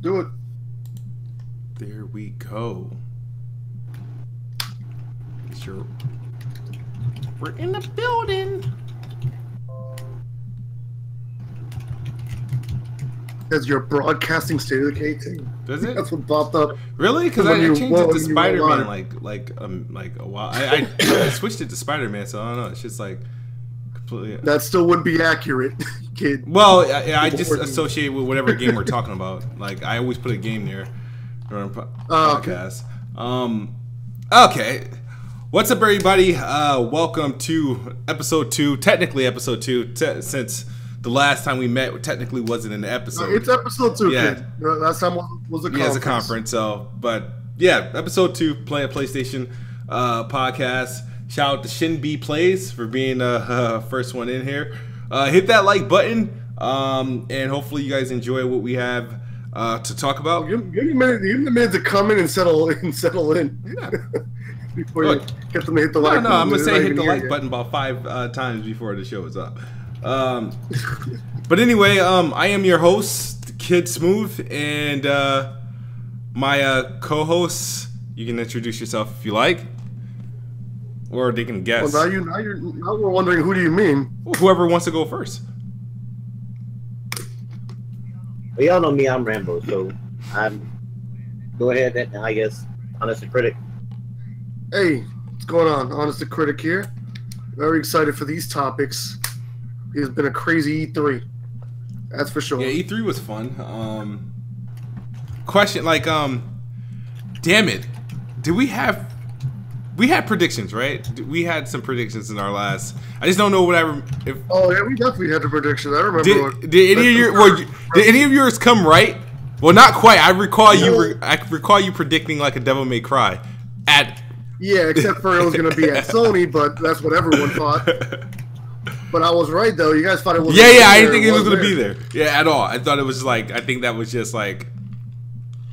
Do it. There we go. Sure. We're in the building. As your broadcasting state of decay thing. Does it? That's what popped up. Really? Because I changed it to Spider-Man like a while. I switched it to Spider-Man, so I don't know. It's just like completely. That still wouldn't be accurate, kid. Well, I just associate with whatever game we're talking about. Like I always put a game there during podcast. Okay. What's up, everybody? Welcome to episode 2. Technically, episode 2, since the last time we met technically wasn't in the episode. It's episode 2, yeah. kid. Last time was a conference. Yeah, it's a conference. So, but yeah, episode 2, playing PlayStation podcast. Shout out to Shin B Plays for being the first one in here. Hit that like button, and hopefully you guys enjoy what we have to talk about. Give me a minute to come in and settle in. Yeah. Before you get them to hit the like button. No, I'm gonna say hit the like button about 5 times before the show is up. But anyway, I am your host, Kid Smooth, and my co-hosts. You can introduce yourself if you like, or they can guess. Well, now we're wondering, who do you mean? Whoever wants to go first. Well, y'all know me. I'm Rambo, so go ahead. I guess honest critic. Hey, what's going on? Honest to Critic here. Very excited for these topics. It's been a crazy E3. That's for sure. Yeah, E3 was fun. Question, like, damn it. Did we had predictions, right? We had some predictions in our last. I just don't know what Oh yeah, we definitely had the predictions. I remember. Did any of yours come right? Well, not quite. I recall you predicting like a Devil May Cry at. Yeah, except for it was going to be at Sony, but that's what everyone thought. But I was right, though. You guys thought it was. Yeah, I didn't think it was going to be there. Yeah, at all. I thought it was like. I think that was just like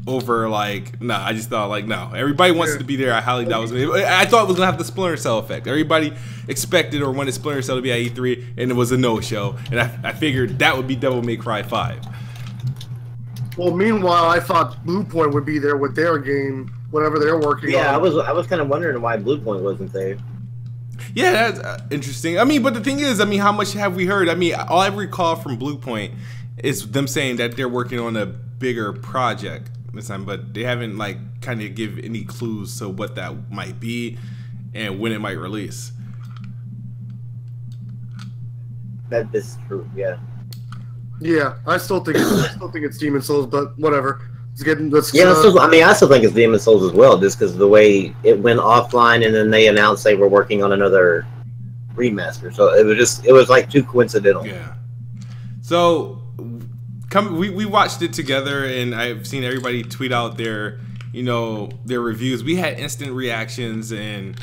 over. Like, nah. I just thought like no. Everybody wants it to be there. I highly doubt it was. I thought it was going to have the Splinter Cell effect. Everybody expected or wanted Splinter Cell to be at E3, and it was a no-show. And I figured that would be Devil May Cry 5. Well, meanwhile, I thought Bluepoint would be there with their game, whatever they're working on. Yeah, I was kind of wondering why Bluepoint wasn't there. Yeah, that's interesting. I mean, but the thing is, I mean, how much have we heard? I mean, all I recall from Bluepoint is them saying that they're working on a bigger project this time, but they haven't like kind of give any clues to what that might be and when it might release. That is true. Yeah. Yeah, I still think it's Demon's Souls, but whatever. I still think it's Demon's Souls as well, just because of the way it went offline, and then they announced they were working on another remaster. So it was like too coincidental. Yeah. So, we watched it together, and I've seen everybody tweet out their reviews. We had instant reactions, and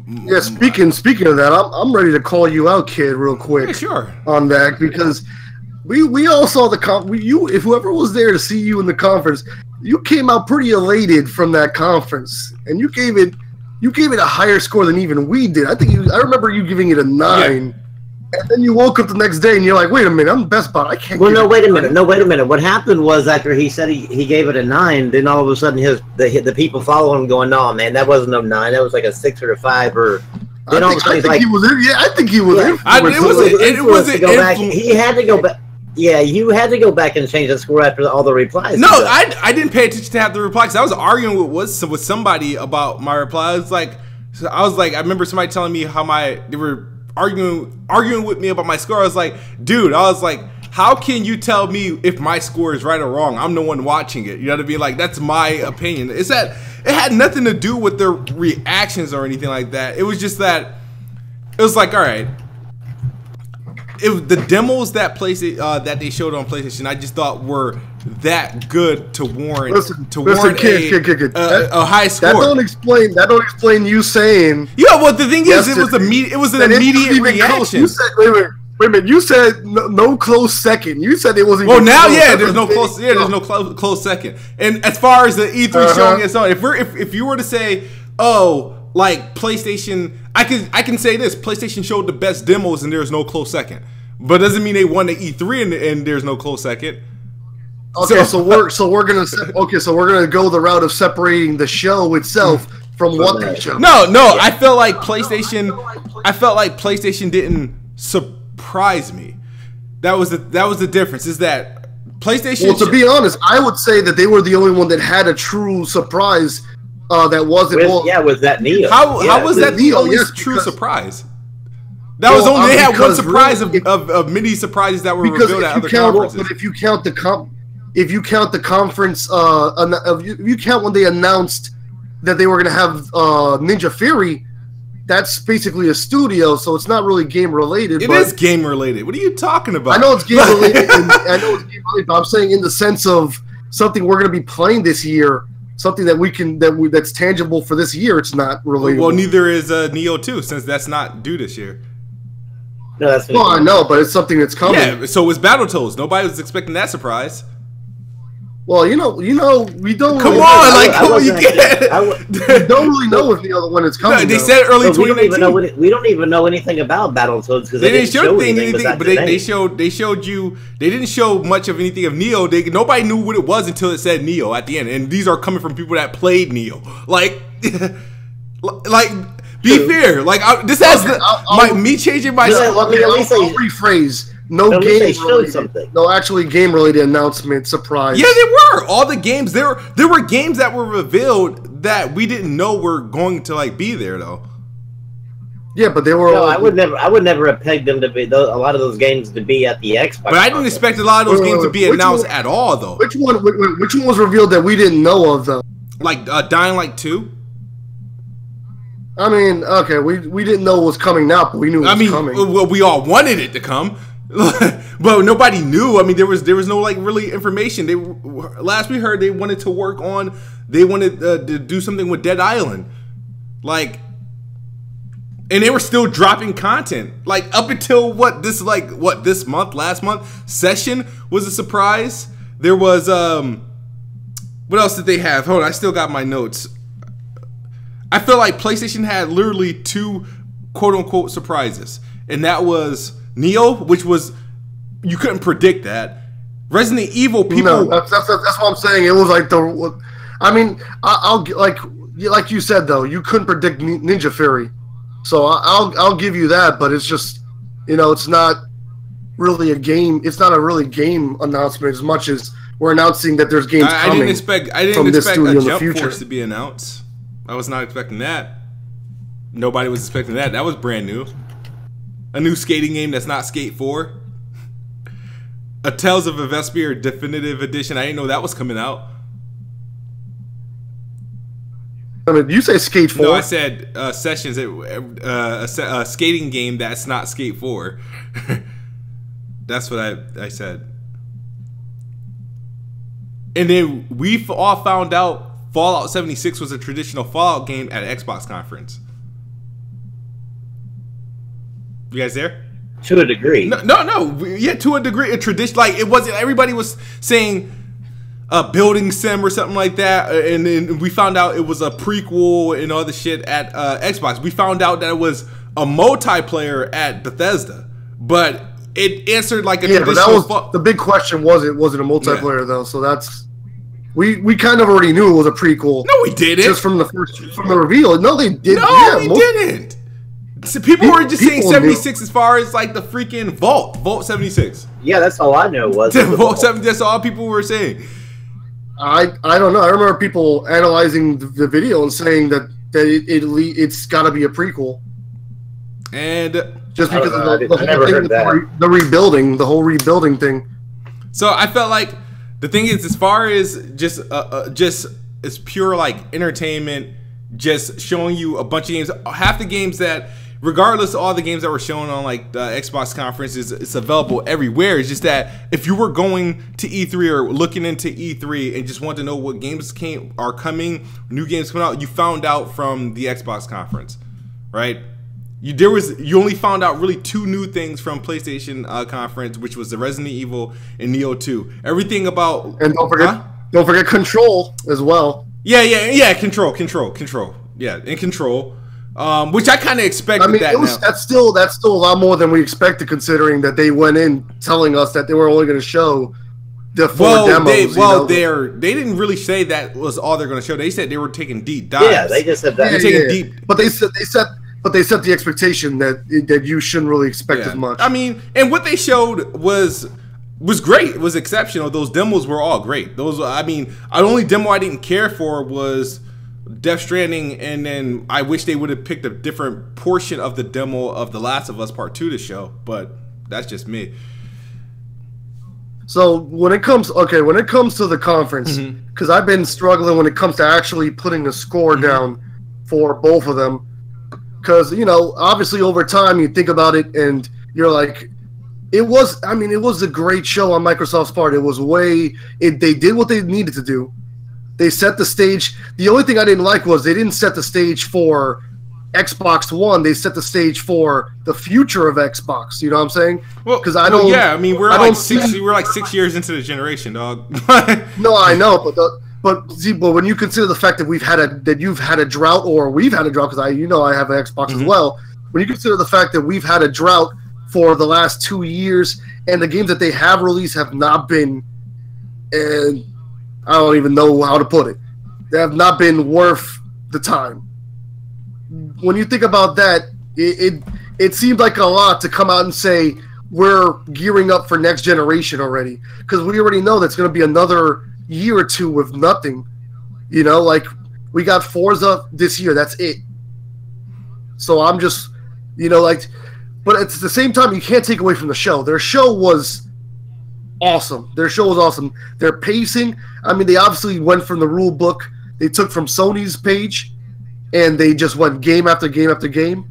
yeah. Speaking of that, I'm ready to call you out, kid, real quick. Yeah, sure. On that, because. We all saw the if whoever was there to see you in the conference, you came out pretty elated from that conference, and you gave it a higher score than even we did. I remember you giving it a 9, yeah. And then you woke up the next day and you're like, wait a minute, I'm the best bot. I can't. Well, no, wait a minute. What happened was after he said he gave it a 9, then all of a sudden the people following him going, no, man, that wasn't a 9, that was like a 6 or a 5 or. Then all of a sudden he was in. Yeah, I think he was in. It wasn't. He had to go back. Yeah, you had to go back and change the score after all the replies. No, I didn't pay attention to have the replies. I was arguing with somebody about my reply. I was like, I remember somebody telling me they were arguing with me about my score. I was like, dude, how can you tell me if my score is right or wrong? I'm the one watching it. You know what I mean? Like, that's my opinion. It's that it had nothing to do with their reactions or anything like that. It was just that it was like, all right. The demos that they showed on PlayStation, I just thought were that good to warrant a high score. That don't explain you saying. Yeah, well, the thing is, it was an immediate reaction. You said, wait a minute. You said no close second. You said it wasn't. Well, now, yeah, there's no close. Yeah, there's no close second. And as far as the E3 showing its own, if you were to say, oh. Like PlayStation, I can say this: PlayStation showed the best demos, and there's no close second. But doesn't mean they won the E3 and there's no close second. Okay, so we're gonna go the route of separating the show itself from what they show. No, I felt like PlayStation didn't surprise me. That was the difference. Is that PlayStation? Well, to be honest, I would say that they were the only one that had a true surprise. That wasn't. Was that Neo? How was that the only true surprise? That was only they had one surprise of many surprises that were revealed at other conferences. But if you count the conference, if you count when they announced that they were going to have Ninja Fury, that's basically a studio, so it's not really game related. It is game related. What are you talking about? I know it's game related. But I'm saying in the sense of something we're going to be playing this year, something that that's tangible for this year. It's not related. Well, neither is Neo 2, since that's not due this year. No, that's well, I know, but it's something that's coming. Yeah, so it's Battletoads. Nobody was expecting that surprise. Well, we don't. Come on, you can't. We don't really know if the other one is coming. No, they said early 2019. We don't even know anything about Battletoads because they didn't show anything. But they showed you. They didn't show much of anything of Neo. Nobody knew what it was until it said Neo at the end. And these are coming from people that played Neo. Be fair. This has me changing my. I'll rephrase. No actually game related announcement surprise. Yeah, there were all the games. There were games that were revealed that we didn't know were going to be there though. Yeah, but they were. No, I would never have pegged them to be a lot of those games to be at the Xbox. But I didn't expect a lot of those games to be announced at all though. Which one was revealed that we didn't know of though? Like Dying Light 2. I mean, okay, we didn't know it was coming out, but we knew it was coming. Well, we all wanted it to come. But nobody knew. I mean, there was no really information. Last we heard they wanted to do something with Dead Island, and they were still dropping content up until last month Session was a surprise. There was what else did they have? Hold on, I still got my notes. I feel like PlayStation had literally 2 quote unquote surprises, and that was Neo, which was you couldn't predict that. Resident Evil, people. No, that's what I'm saying. It was I'll like you said though, you couldn't predict Ninja Fury, so I'll give you that. But it's just it's not really a game. It's not a really game announcement as much as we're announcing that there's games coming. I didn't expect a Jump Force to be announced. I was not expecting that. Nobody was expecting that. That was brand new. A new skating game that's not Skate 4. A Tales of Vesper Definitive Edition. I didn't know that was coming out. I mean, you say Skate 4? No, I said Sessions. A skating game that's not Skate 4. That's what I said. And then we all found out Fallout 76 was a traditional Fallout game at an Xbox conference. You guys there? To a degree. No. Yeah, to a degree. A tradition. It wasn't. Everybody was saying a building sim or something like that, and then we found out it was a prequel and all the shit at Xbox. We found out that it was a multiplayer at Bethesda, but it answered a traditional. But that was the big question. Was it a multiplayer though? So that's. We kind of already knew it was a prequel. No, we didn't. Just from the reveal. No, they didn't. No, we didn't. So people were just saying 76 knew. As far as the freaking Vault 76. Yeah, that's all I know was Vault 76. That's all people were saying. I don't know. I remember people analyzing the video and saying that it's got to be a prequel. And just because of the rebuilding, the whole rebuilding thing. So I felt like the thing is, as far as just as pure entertainment, just showing you a bunch of games. Half the games that, regardless of all the games that were shown on the Xbox conference, it's available everywhere. It's just that if you were going to E3 or looking into E3 and just want to know what games are coming, new games coming out, you found out from the Xbox conference, right? You only found out really 2 new things from PlayStation conference, which was the Resident Evil and Neo 2. Everything about, and don't forget Control as well. Yeah. Control. Yeah, and Control, which I kind of expected. I mean, that's still a lot more than we expected, considering that they went in telling us that they were only going to show the four demos. They didn't really say that was all they're going to show. They said they were taking deep dives. Yeah, they just said that. They're taking deep. But they set the expectation that you shouldn't really expect as much. I mean, and what they showed was great. It was exceptional. Those demos were all great. The only demo I didn't care for was Death Stranding, and then I wish they would have picked a different portion of the demo of The Last of Us Part 2 to show, but that's just me. So when it comes to the conference, because I've been struggling when it comes to actually putting a score down for both of them, because obviously over time you think about it and you're like, it was a great show on Microsoft's part. It was they did what they needed to do. They set the stage. The only thing I didn't like was they didn't set the stage for Xbox One. They set the stage for the future of Xbox. You know what I'm saying? Well, because I don't. Yeah, I mean we're like 6 years into the generation, dog. No, I know, but when you consider the fact that you've had a drought, or we've had a drought, because I have an Xbox as well. When you consider the fact that we've had a drought for the last 2 years, and the games that they have released have not been, and I don't even know how to put it, they have not been worth the time. When you think about that, it seemed like a lot to come out and say we're gearing up for next generation already, because we already know that's going to be another year or two with nothing. Like we got Forza this year, that's it. So I'm just, but at the same time, you can't take away from the show. Their show was awesome. Their pacing, they obviously went from the rule book. They took from Sony's page, and they just went game after game after game,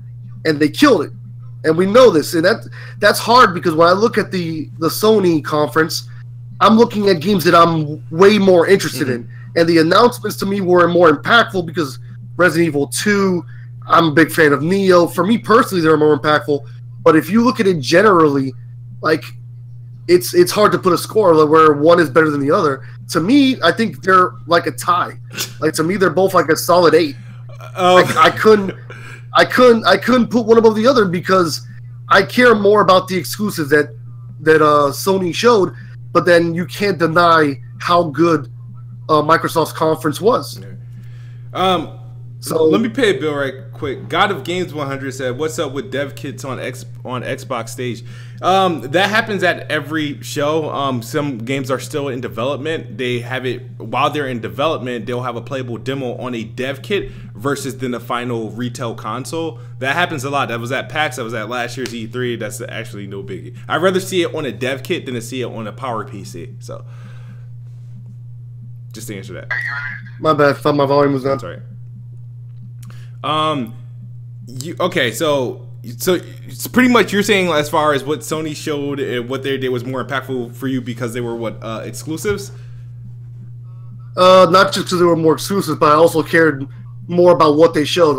and they killed it. And we know this, and that's hard, because when I look at the Sony conference, I'm looking at games that I'm way more interested in. And the announcements to me were more impactful because Resident Evil 2, I'm a big fan of Neo. For me personally, they're more impactful. But if you look at it generally, like, it's hard to put a score where one is better than the other. To me, I think they're like a tie. Like, to me, they're both like a solid 8. I couldn't put one above the other, because I care more about the exclusives that Sony showed. But then you can't deny how good Microsoft's conference was. So let me pay a bill right quick. God of Games 100 said, "What's up with dev kits on Xbox stage?" That happens at every show. Some games are still in development. They have it while they're in development. They'll have a playable demo on a dev kit versus then the final retail console. That happens a lot. That was at PAX. That was at last year's E3. That's actually no biggie. I'd rather see it on a dev kit than to see it on a power PC. So, just to answer that. My bad. Thought my volume was down. Sorry. Okay, so it's pretty much you're saying, as far as what Sony showed and what they did was more impactful for you because they were exclusives? Not just because they were more exclusives, but I also cared more about what they showed.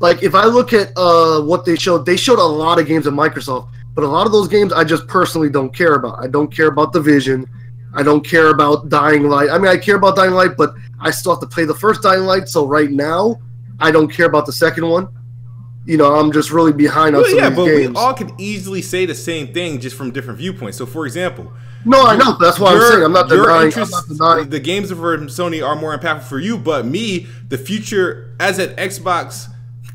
Like, if I look at what they showed a lot of games at Microsoft, but a lot of those games I just personally don't care about. I don't care about Division. I don't care about Dying Light. I care about Dying Light, but I still have to play the first Dying Light, so right now I don't care about the second one. I'm just really behind on some of these games. We all can easily say the same thing, just from different viewpoints. So, for example, no, I know. That's why I'm saying I'm not denying. The games from Sony are more impactful for you, but me, the future as an Xbox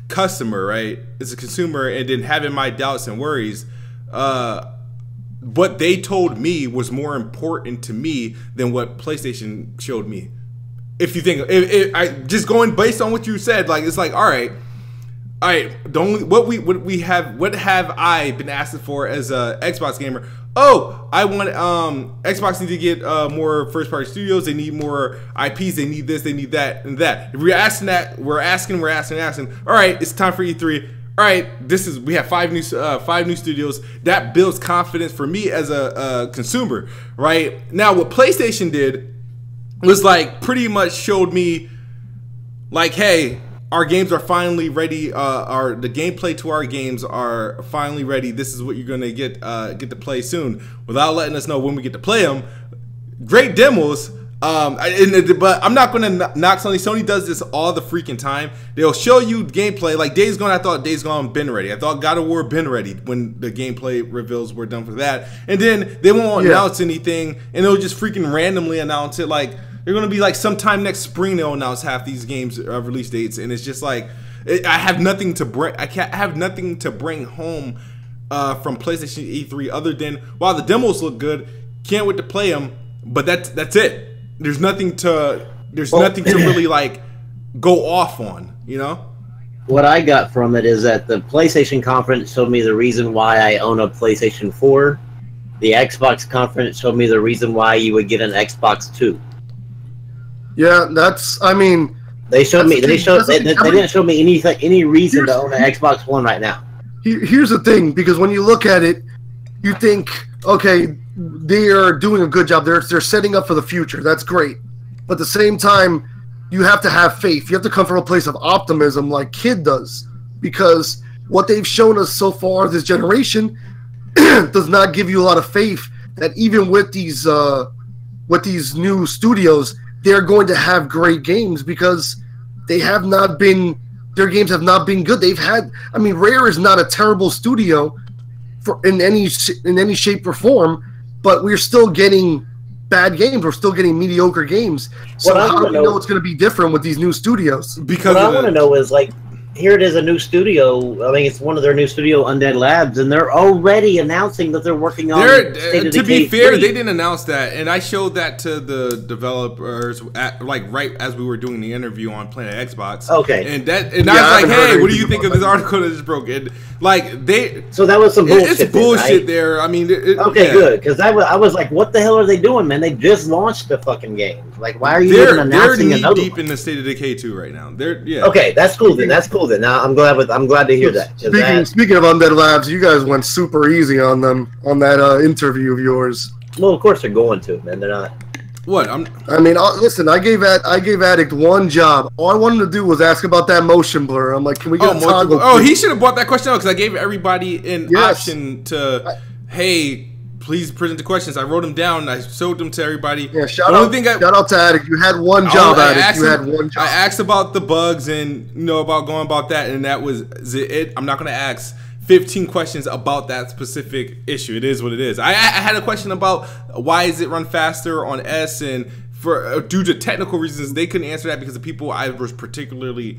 customer, right, as a consumer, and then having my doubts and worries, what they told me was more important to me than what PlayStation showed me. If you think, I just going based on what you said, like, it's like, all right. What have I been asking for as a Xbox gamer? Oh, I want Xbox need to get more first party studios. They need more IPs. They need this. They need that and that. If we're asking that, we're asking. All right, it's time for E3. All right, we have five new studios. That builds confidence for me as a consumer. Right now, what PlayStation did was like pretty much showed me like, hey, our games are finally ready. The gameplay to our games are finally ready. This is what you're gonna get to play soon, without letting us know when we get to play them. Great demos. But I'm not going to knock Sony. Sony does this all the freaking time. They'll show you gameplay. Like Days Gone, I thought Days Gone been ready. I thought God of War been ready when the gameplay reveals were done for that. And then they won't announce anything, and they'll just freaking randomly announce it. Like they're going to be like sometime next spring they'll announce half these games release dates, and it's just like I have nothing to bring. I have nothing to bring home from PlayStation E3 other than while the demos look good, can't wait to play them. But that's it. There's nothing to really like go off on, you know? What I got from it is that the PlayStation conference showed me the reason why I own a PlayStation 4. The Xbox conference showed me the reason why you would get an Xbox 2. Yeah, that's. I mean, they didn't show me any reason to own an Xbox One right now. Here's the thing, because when you look at it, you think, okay, they are doing a good job. They're setting up for the future. That's great. But at the same time, you have to have faith. You have to come from a place of optimism like Kid does. Because what they've shown us so far this generation does not give you a lot of faith that even with these new studios, they're going to have great games, because they have not been, their games have not been good. They've had, I mean, Rare is not a terrible studio in any shape or form, but we're still getting bad games. We're still getting mediocre games. So how do we know it's going to be different with these new studios? Because what I want to know is, like, here it is, a new studio. I mean, it's one of their new studio, Undead Labs, and they're already announcing that they're working on. To be fair, they didn't announce that, and I showed that to the developers right as we were doing the interview on Planet Xbox. Okay, and I was like, hey, what do you think of this article that just broke? And like so that was some bullshit. It's bullshit there. I mean, okay, good, because I was like, what the hell are they doing, man? They just launched the fucking game. Like, why are you even announcing another? They're deep in the State of Decay 2 right now. Okay, that's cool then. That's cool then. Now I'm glad to hear that. Speaking of Undead Labs, you guys went super easy on them on that interview of yours. Well, of course they're going to, man. They're not. What? I mean, listen. I gave Addict one job. All I wanted to do was ask about that motion blur. I'm like, can we get a toggle? Oh, he should have brought that question out, because I gave everybody an option to, hey, please present the questions. I wrote them down. I showed them to everybody. Yeah, shout out to Addict. You had one job, Addict. You had one job. I asked about the bugs and about that, and that was it. I'm not going to ask 15 questions about that specific issue. It is what it is. I had a question about why is it run faster on S, and for due to technical reasons, they couldn't answer that because the people I was particularly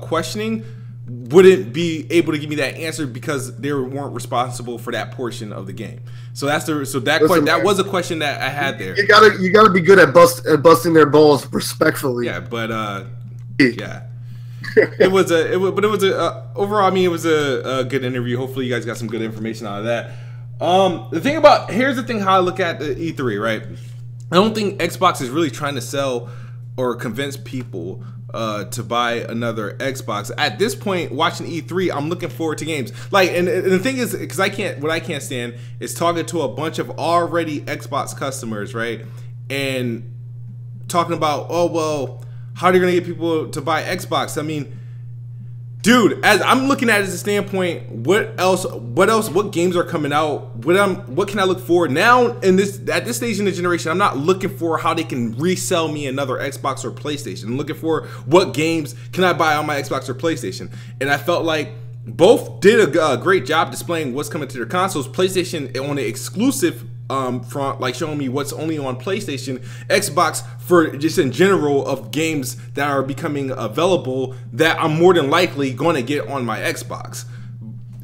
questioning wouldn't be able to give me that answer because they weren't responsible for that portion of the game. So that was a question that I had there. You gotta be good at busting their balls respectfully. Yeah, but yeah. Overall, I mean, it was a good interview. Hopefully you guys got some good information out of that. Here's the thing, how I look at the E3, right? I don't think Xbox is really trying to sell or convince people to buy another Xbox. At this point, watching E3, I'm looking forward to games. Like, and the thing is, because what I can't stand is talking to a bunch of already Xbox customers, right? And talking about, oh, well, how are you going to get people to buy Xbox? I mean, dude, as I'm looking at it as a standpoint, what games are coming out? What can I look for now at this stage in the generation? I'm not looking for how they can resell me another Xbox or PlayStation. I'm looking for what games can I buy on my Xbox or PlayStation. And I felt like both did a great job displaying what's coming to their consoles. PlayStation on the exclusive front, like showing me what's only on PlayStation. Xbox for just in general of games that are becoming available that I'm more than likely going to get on my Xbox,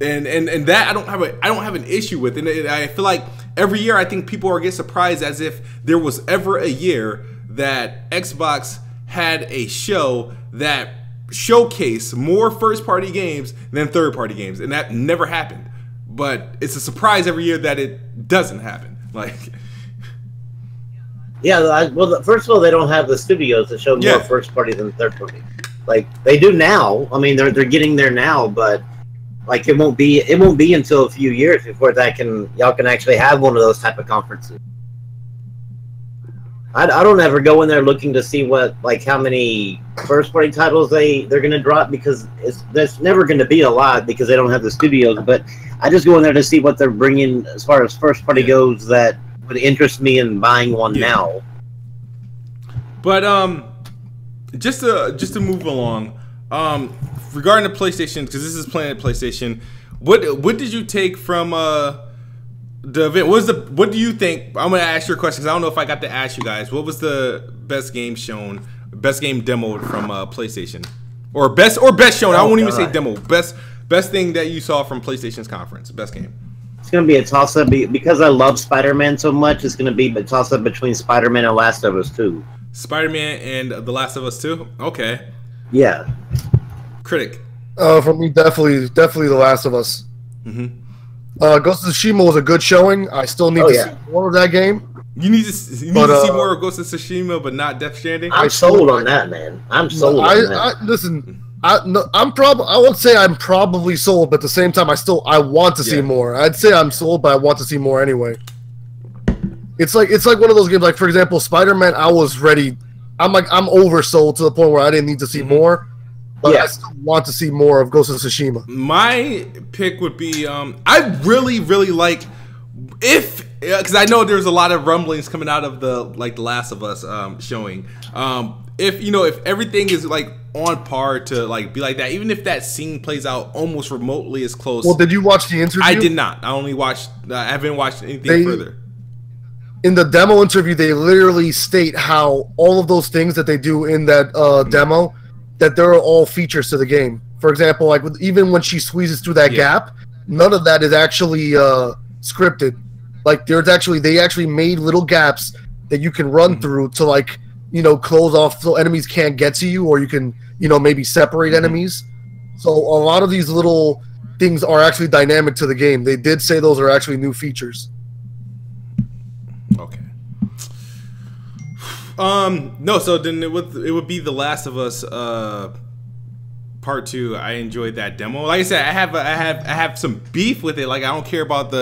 and that I don't have an issue with. And I feel like every year I think people get surprised as if there was ever a year that Xbox had a show that showcased more first-party games than third-party games, and that never happened. But it's a surprise every year that it doesn't happen. Like, yeah, well, first of all, they don't have the studios that show more first party than third party. Like they do now. I mean, they're getting there now, but like it won't be until a few years before y'all can actually have one of those type of conferences. I don't ever go in there looking to see how many first party titles they're gonna drop, because there's never gonna be a lot because they don't have the studios. But I just go in there to see what they're bringing as far as first party goes that would interest me in buying one now. But just to move along, regarding the PlayStation, because this is playing at PlayStation, what did you take from the event? What do you think? I'm gonna ask your question because I don't know if I got to ask you guys. What was the best game shown, best game demoed from PlayStation, or best shown? I won't even say demo. Best thing that you saw from PlayStation's conference. Best game. It's gonna be a toss up because I love Spider-Man so much. It's gonna be a toss up between Spider-Man and Last of Us 2. Spider-Man and The Last of Us 2. Okay. Yeah. Critic. For me, definitely The Last of Us. Ghost of Tsushima was a good showing. I still need to see more of that game. You need to see more of Ghost of Tsushima, but not Death Stranding. I'm sold on that, man. I'm sold on that. Listen, I won't say I'm probably sold, but at the same time, I want to see more. I'd say I'm sold, but I want to see more anyway. It's like one of those games. Like for example, Spider-Man. I was ready. I'm oversold to the point where I didn't need to see more. But I still want to see more of Ghost of Tsushima. My pick would be I really like because I know there's a lot of rumblings coming out of the Last of Us showing. If everything is like on par to like be like that, even if that scene plays out almost remotely as close. Well, did you watch the interview? I did not. I only watched. I haven't watched anything further. In the demo interview, they literally state how all of those things that they do in that demo, that they're all features to the game. For example, like even when she squeezes through that gap, none of that is actually scripted. Like they actually made little gaps that you can run through to close off so enemies can't get to you, or you can maybe separate enemies. So a lot of these little things are actually dynamic to the game. They did say those are actually new features. Okay. No, so then it would be The Last of Us Part 2. I enjoyed that demo. Like I said, I have some beef with it. Like I don't care about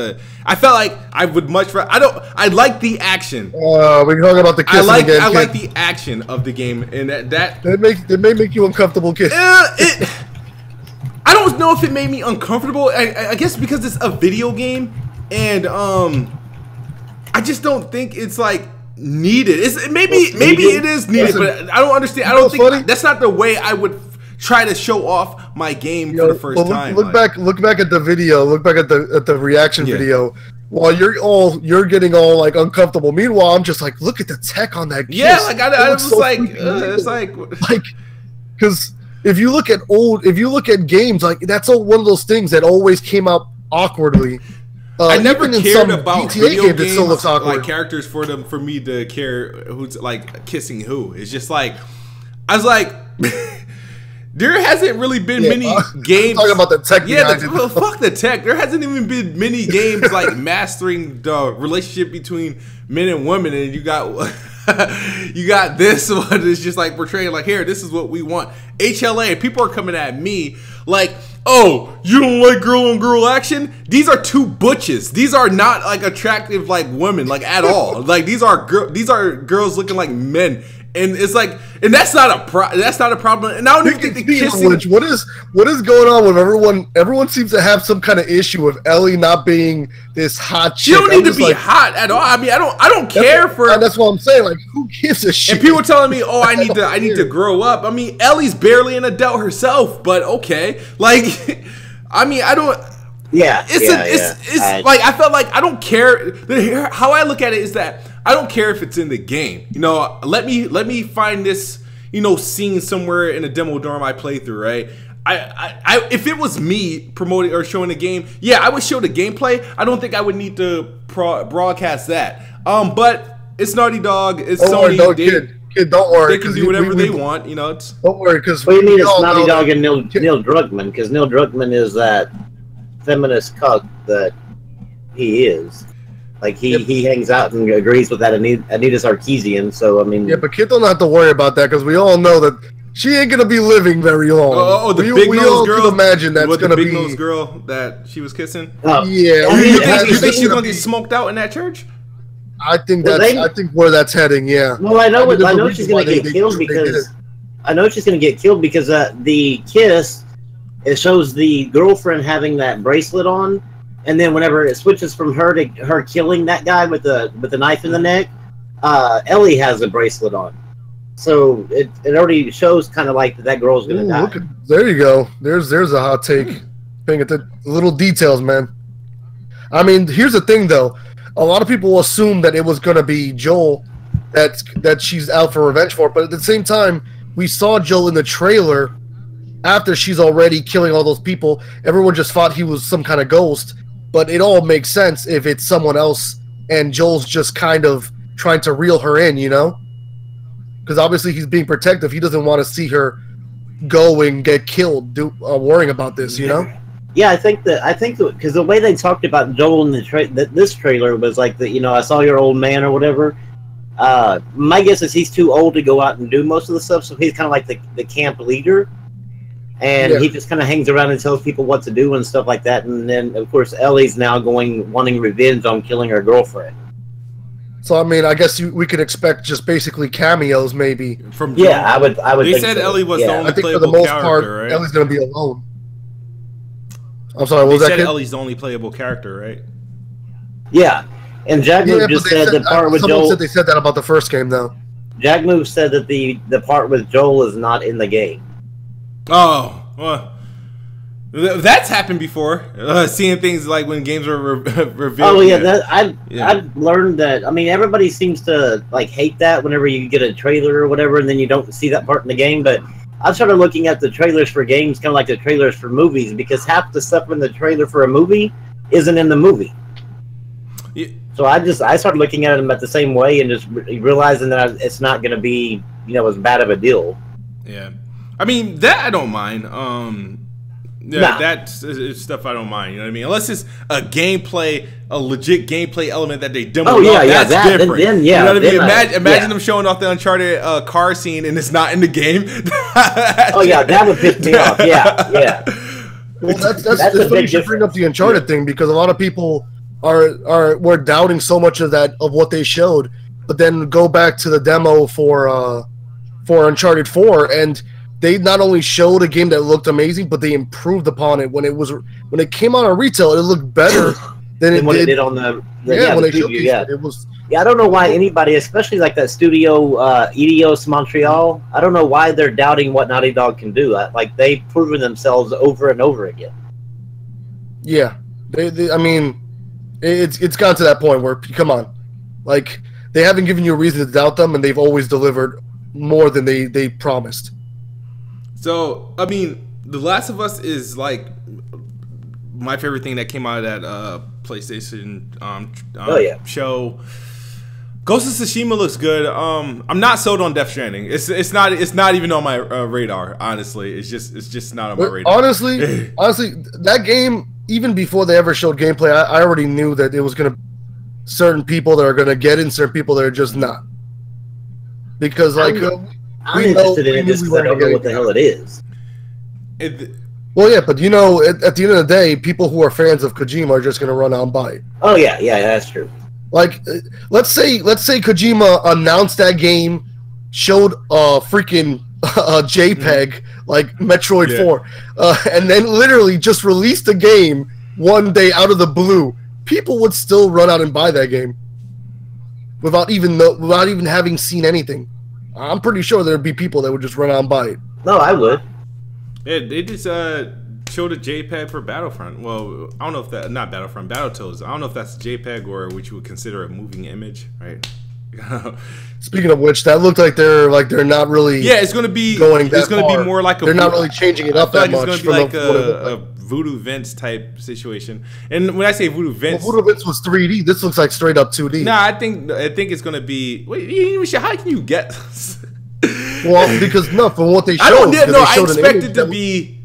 I felt like I would much rather. I like the action. We're talking about the kissing again. I like the action of the game, and that may make you uncomfortable, kid. I don't know if it made me uncomfortable. I guess because it's a video game, and I just don't think it's like needed. Maybe it is needed, but I don't understand. I don't think that's not the way I would try to show off my game for the first time. Look back at the video. Look back at the reaction video. While you're getting all like uncomfortable. Meanwhile, I'm just like, look at the tech on that kiss. Yeah, like I was so like, it's like because if you look at games, like that's one of those things that always came out awkwardly. I never cared about GTA video games, that still looks awkward. Like characters for me to care who's like kissing who. It's just like I was like, there hasn't really been many games. Talking about the tech. Well, fuck the tech. There hasn't even been many games like mastering the relationship between men and women, and you got this one that's just like portraying like, here, this is what we want. HLA. People are coming at me like, oh, you don't like girl on girl action? These are two butches. These are not like attractive like women like at all. Like these are girls looking like men. And it's like, and that's not a problem. And I don't even think the kissing. What is going on with everyone? Everyone seems to have some kind of issue with Ellie not being this hot chick. She don't need to be hot at all. I mean, I don't care for. That's what I'm saying. Like, who gives a shit? And people telling me, oh, I need to grow up. I mean, Ellie's barely an adult herself, but okay. Like, I mean, I don't. Yeah, it's like I felt like I don't care. How I look at it is that I don't care if it's in the game. Let me find this scene somewhere in a demo during my playthrough. Right. I if it was me promoting or showing the game, I would show the gameplay. I don't think I would need to broadcast that. But it's Naughty Dog. It's Sony. Kid, don't worry. They can do whatever they want. Don't worry, because we need Naughty Dog and Neil Druckmann, because Neil Druckmann is that feminist cuck that he is. Like he hangs out and agrees with that Anita Sarkeesian. So I mean, but kid don't have to worry about that, because we all know that she ain't gonna be living very long. The big nose girl. Can imagine that's gonna be the big nose girl that she was kissing. Yeah, you think she's gonna get smoked out in that church? I think I think where that's heading. Yeah. Well, I know she's gonna get killed because the kiss. It shows the girlfriend having that bracelet on, and then whenever it switches from her to her killing that guy with the knife in the neck, Ellie has a bracelet on. So it already shows kind of like that girl's gonna die. Look there you go. There's a hot take. Paying at the little details, man. I mean, here's the thing though. A lot of people assume that it was gonna be Joel that she's out for revenge for, but at the same time, we saw Joel in the trailer after she's already killing all those people. Everyone just thought he was some kind of ghost, but it all makes sense if it's someone else and Joel's just kind of trying to reel her in, you know? Because obviously he's being protective. He doesn't want to see her go and get killed worrying about this, you know? Yeah, I think because the way they talked about Joel in this trailer was like that, you know, I saw your old man or whatever. My guess is he's too old to go out and do most of the stuff, so he's kind of like the camp leader. And he just kind of hangs around and tells people what to do and stuff like that. And then, of course, Ellie's now wanting revenge on killing her girlfriend. So I mean, I guess we could expect just basically cameos, maybe. From I would. They think said so. Ellie was the only I think playable for the most character, part, right? Ellie's gonna be alone. I'm sorry, what was They that? said Kid? Ellie's the only playable character, right? Yeah, and Jack Move just said the part with Joel. Said they said that about the first game, though. Jack Move said that the part with Joel is not in the game. Oh, well, that's happened before. Seeing things like when games were revealed. Oh yeah, I've learned that. I mean, everybody seems to like hate that whenever you get a trailer or whatever, and then you don't see that part in the game. But I've started looking at the trailers for games kind of like the trailers for movies, because half the stuff in the trailer for a movie isn't in the movie. Yeah. So I started looking at them at the same way and just realizing that it's not going to be, you know, as bad of a deal. Yeah, I mean that I don't mind. That's stuff I don't mind. You know what I mean? Unless it's a legit gameplay element that they demo. Oh yeah, that's different. Then, you know what I mean? Imagine them showing off the Uncharted car scene and it's not in the game. Oh yeah, that would piss me off. Yeah. Well, that's funny you should bring up the Uncharted thing, because a lot of people were doubting so much of what they showed, but then go back to the demo for Uncharted 4, and they not only showed a game that looked amazing, but they improved upon it. When it came out on retail, it looked better than it did on the when they showed it. It was. Yeah, I don't know why anybody, especially like that studio Eidos Montreal, I don't know why they're doubting what Naughty Dog can do. Like they've proven themselves over and over again. Yeah, I mean, it's gotten to that point where, come on, like they haven't given you a reason to doubt them, and they've always delivered more than they promised. So, I mean, The Last of Us is like my favorite thing that came out of that PlayStation show. Ghost of Tsushima looks good. I'm not sold on Death Stranding. It's not even on my radar. Honestly, it's just not on my radar. Honestly, that game, even before they ever showed gameplay, I already knew that it was gonna certain people that are gonna get it and certain people that are just not. Because like. I'm interested in it just because I don't know what the hell it is. Well, yeah, but you know, at the end of the day, people who are fans of Kojima are just going to run out and buy it. Oh yeah, that's true. Like, let's say Kojima announced that game, showed a freaking JPEG like Metroid 4, and then literally just released the game one day out of the blue. People would still run out and buy that game without even having seen anything. I'm pretty sure there'd be people that would just run out and buy it. No, I would. Yeah, they just showed a JPEG for Battlefront. Well, I don't know if that, not Battlefront, Battletoads. I don't know if that's a JPEG or what you would consider a moving image, right? Speaking of which, that looked like they're not really. Yeah, it's gonna be be more like a. They're not really changing it up that much. It's gonna be like a Voodoo Vince type situation. And when I say Voodoo Vince, Voodoo Vince was 3D. This looks like straight up 2D. Nah, I think it's gonna be. Wait, how can you get this? Well, because from what they showed, I expect it to be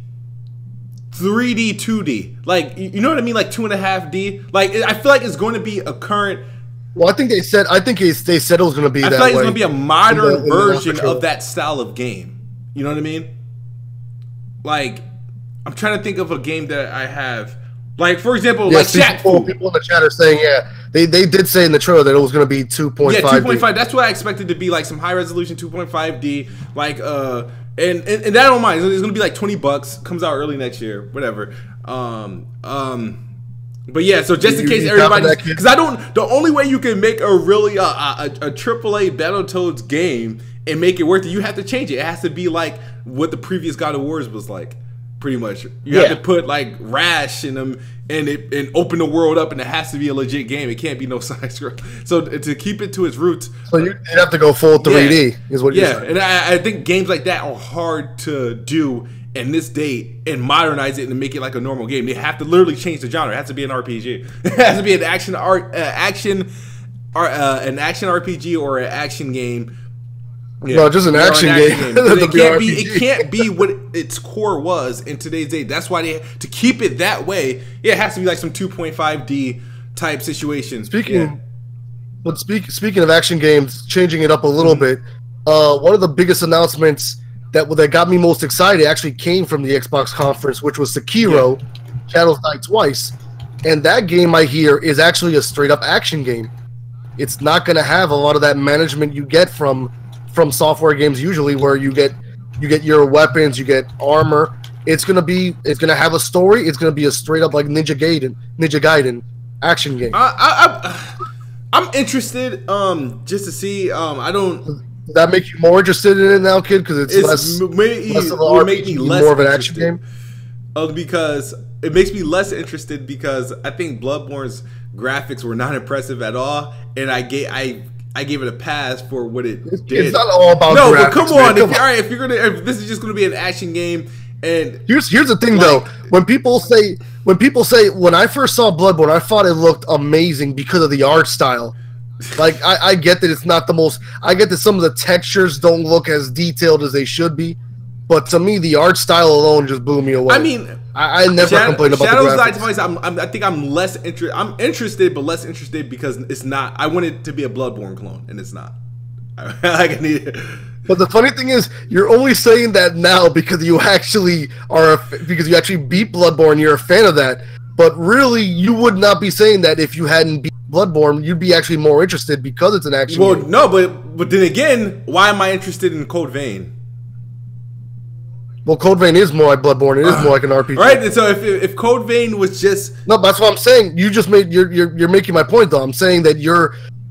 3D, 2D. Like, you know what I mean? Like 2.5D. Like, I feel like it's going to be a current. Well, I think they said it was going to be that way. I feel like it's going to be a modern version of that style of game. You know what I mean? Like, I'm trying to think of a game that I have. Like, for example, like people in the chat are saying, they did say in the trailer that it was going to be 2.5D. Yeah, 2.5. That's what I expected to be, like some high resolution 2.5D. Like, and that I don't mind. It's going to be like $20. Comes out early next year, whatever. But yeah, so just in case everybody, because the only way you can make a really a AAA Battletoads game and make it worth it, you have to change it. It has to be like what the previous God of Wars was like, pretty much. You have to put like Rash in them and open the world up, and it has to be a legit game. It can't be no side scroll. So to keep it to its roots, so you'd have to go full 3D, is what you're saying. Yeah, and I think games like that are hard to do in this day and modernize it and make it like a normal game. They have to literally change the genre. It has to be an RPG. It has to be an action RPG or an action game. Yeah. No, just an action game. It can't be what its core was in today's day. That's why to keep it that way, it has to be like some 2.5D type situation. Speaking of action games, changing it up a little bit, one of the biggest announcements that got me most excited actually came from the Xbox conference, which was Sekiro, Shadows Die Twice. And that game, I hear, is actually a straight-up action game. It's not going to have a lot of that management you get from software games usually, where you get your weapons, you get armor. It's going to have a story. It's going to be a straight-up like Ninja Gaiden action game. I'm interested just to see. I don't... Does that make you more interested in it now, kid? Because it's less of an RPG, more of an action game? Because it makes me less interested because I think Bloodborne's graphics were not impressive at all, and I gave it a pass for what it did. It's not all about graphics, but come on. Man, If this is just gonna be an action game, and here's the thing though, when people say when I first saw Bloodborne, I thought it looked amazing because of the art style. Like I get that it's not the most. I get that some of the textures don't look as detailed as they should be, but to me, the art style alone just blew me away. I mean, I never complained about Shadows the Die graphics. Twice. I think I'm less interested. I'm interested, but less interested because it's not. I want it to be a Bloodborne clone, and it's not. I need it. But the funny thing is, you're only saying that now because you actually beat Bloodborne. You're a fan of that. But really, you would not be saying that if you hadn't beat Bloodborne. You'd be actually more interested because it's an action game. Well, no, but then again, why am I interested in Code Vein? Well, Code Vein is more like Bloodborne. It is more like an RPG. Right. So if Code Vein was just that's what I'm saying. You just you're making my point though. I'm saying that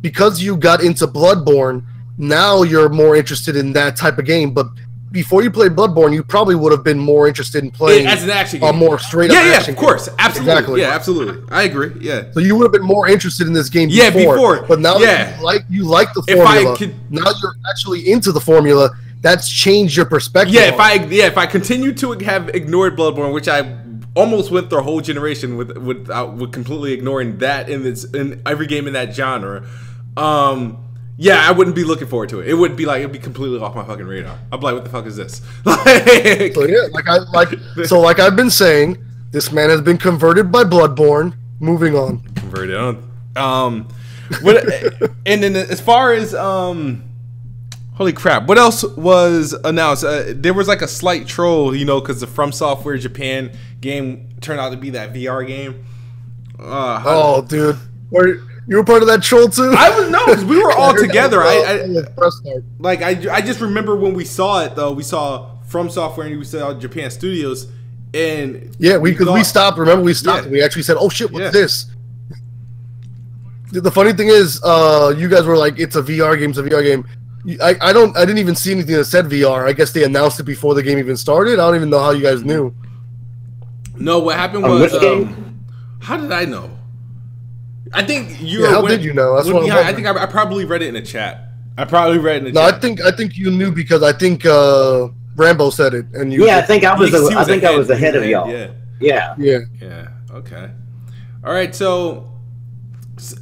because you got into Bloodborne, now you're more interested in that type of game. But before you played Bloodborne, you probably would have been more interested in playing as an action game. A more straight up action of course. Game. Absolutely. Exactly. Yeah, absolutely. I agree. Yeah. So you would have been more interested in this game before. But now that you like the formula, now you're actually into the formula. That's changed your perspective. Yeah, if I continue to have ignored Bloodborne, which I almost went through a whole generation with completely ignoring that in every game in that genre, I wouldn't be looking forward to it. It'd be completely off my fucking radar. I'd be like, what the fuck is this? Like I've been saying, this man has been converted by Bloodborne. Moving on. Converted on. And then as far as holy crap! What else was announced? There was like a slight troll, because the From Software Japan game turned out to be that VR game. Dude, you were part of that troll too? I was because we were all together. I just remember when we saw it though. We saw From Software and we saw Japan Studios, and we stopped. Remember, we stopped. Yeah. We actually said, "Oh shit, what's this?" The funny thing is, you guys were like, "It's a VR game. It's a VR game." I didn't even see anything that said VR. I guess they announced it before the game even started. I don't even know how you guys knew. No, what happened was how did I know? I think you. How did you know? That's what I think I probably read it in the chat. I chat. I think you knew because I think Rambo said it, and you. Yeah, I think I was ahead of y'all. Yeah. Okay. All right. So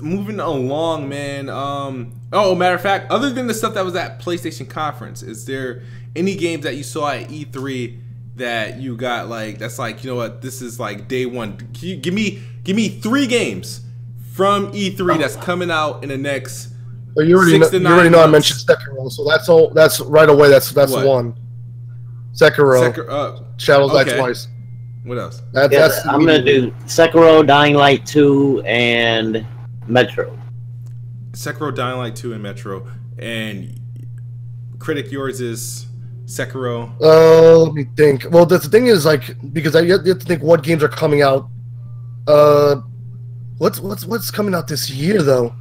moving along, man. Matter of fact, other than the stuff that was at PlayStation conference, is there any games that you saw at E3 that you got that's like, you know what, this is like day one? Can you give me 3 games from E3 that's coming out in the next 6 to 9 already know I mentioned Sekiro, so that's all. That's right away. That's one. Sekiro. Shadows Die Twice. What else? I'm gonna do Sekiro, Dying Light 2, and Metro. Sekiro, Dying Light 2, and Metro. And critic, yours is Sekiro. Let me think. Well, the thing is, because you have to think what games are coming out. What's coming out this year though?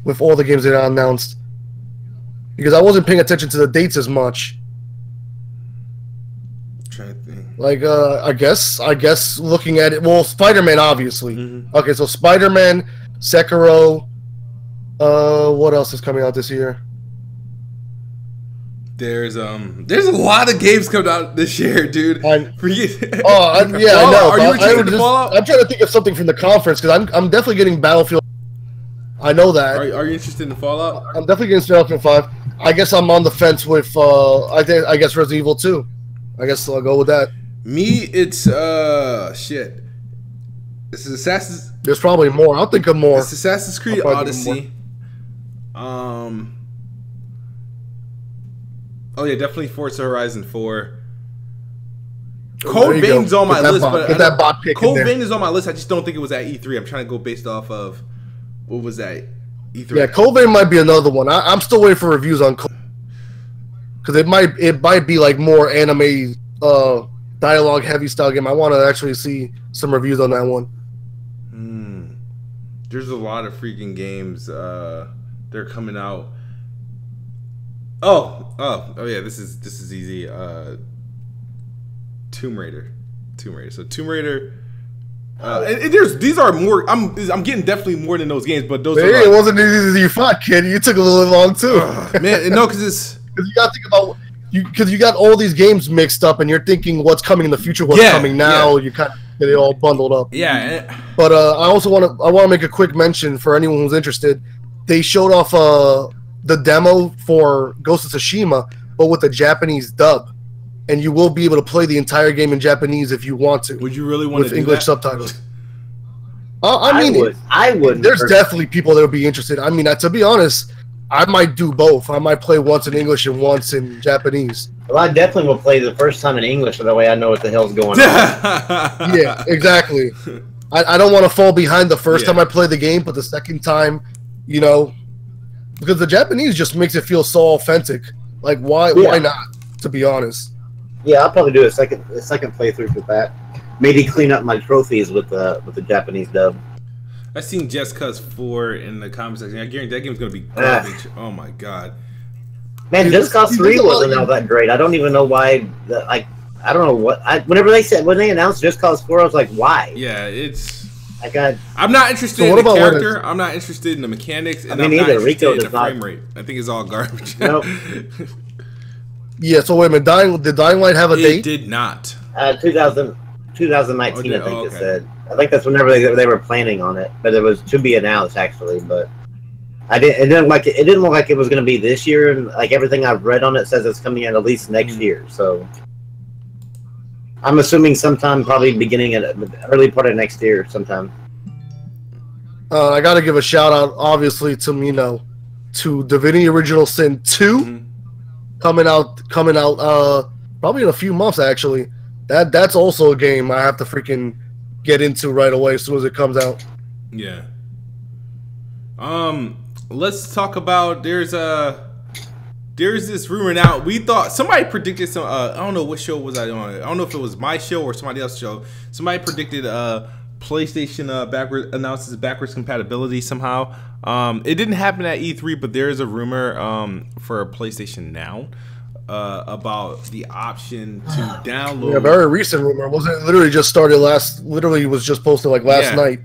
With all the games that are announced, because I wasn't paying attention to the dates as much. I'm trying to think. Like, I guess looking at it, well, Spider-Man obviously. Mm-hmm. Okay, so Spider-Man, Sekiro. What else is coming out this year? There's a lot of games coming out this year, dude. Yeah, I know. Are you interested in Fallout? I'm trying to think of something from the conference because I'm definitely getting Battlefield. I know that. Are you interested in Fallout? I'm definitely getting Battlefield 5. I guess I'm on the fence with I guess Resident Evil 2. I guess I'll go with that. Me, it's shit. This is Assassin's. There's probably more. I'll think of more. It's Assassin's Creed Odyssey. Oh yeah, definitely Forza Horizon 4. Code Vein's on my list, but Code Vein is on my list. I just don't think it was at E3. I'm trying to go based off of what was that E3. Yeah, Code Vein might be another one. I'm still waiting for reviews on Code, because it might be like more anime dialogue heavy style game. I want to actually see some reviews on that one. There's a lot of freaking games they're coming out. Oh yeah, this is easy. Tomb Raider. So Tomb Raider. These are more. I'm getting definitely more than those games, but those. Hey, it wasn't as easy as you thought, kid. You took a little long too. Man, no, because you got to think about because you got all these games mixed up, and you're thinking what's coming in the future, what's coming now. You kind of get it all bundled up. Yeah. But I also want to make a quick mention for anyone who's interested. They showed off the demo for Ghost of Tsushima, but with a Japanese dub, and you will be able to play the entire game in Japanese if you want to. Would you really want to do English that? subtitles? I mean, I would. There's definitely people that would be interested. I mean, to be honest, I might do both. I might play once in English and once in Japanese. Well, I definitely will play the first time in English, so that way I know what the hell's going on. Yeah, exactly. I don't want to fall behind the first time I play the game, but the second time, you know, because the Japanese just makes it feel so authentic. Like, why not, to be honest? Yeah, I'll probably do a second playthrough with that. Maybe clean up my trophies with the Japanese dub. I seen Just Cause 4 in the comment section. I guarantee that game's gonna be garbage. Oh my god. Man, Just Cause 3 wasn't all that great. I don't even know why. I don't know what. When they announced Just Cause 4, I was like, why? Yeah, it's. I'm not interested in the character. I'm not interested in the mechanics, and I'm not interested in the frame rate. I think it's all garbage. Nope. Yeah. So wait a minute. Did Dying Light have a date? It did not. 2019, I think it said. I think that's whenever they were planning on it, but it was to be announced actually. But it didn't look like it was going to be this year, and like everything I've read on it says it's coming out at least next year. So I'm assuming sometime, probably beginning at early part of next year, sometime. I got to give a shout out, obviously, to Divinity Original Sin 2 coming out probably in a few months actually. That's also a game I have to freaking get into right away as soon as it comes out. Yeah. Let's talk about there's this rumor now. We thought somebody predicted some. I don't know what show was I on. I don't know if it was my show or somebody else's show. Somebody predicted PlayStation announces backwards compatibility somehow. It didn't happen at E3, but there is a rumor for PlayStation Now. About the option to download. Yeah, very recent rumor. Wasn't it literally just started literally was just posted like last night.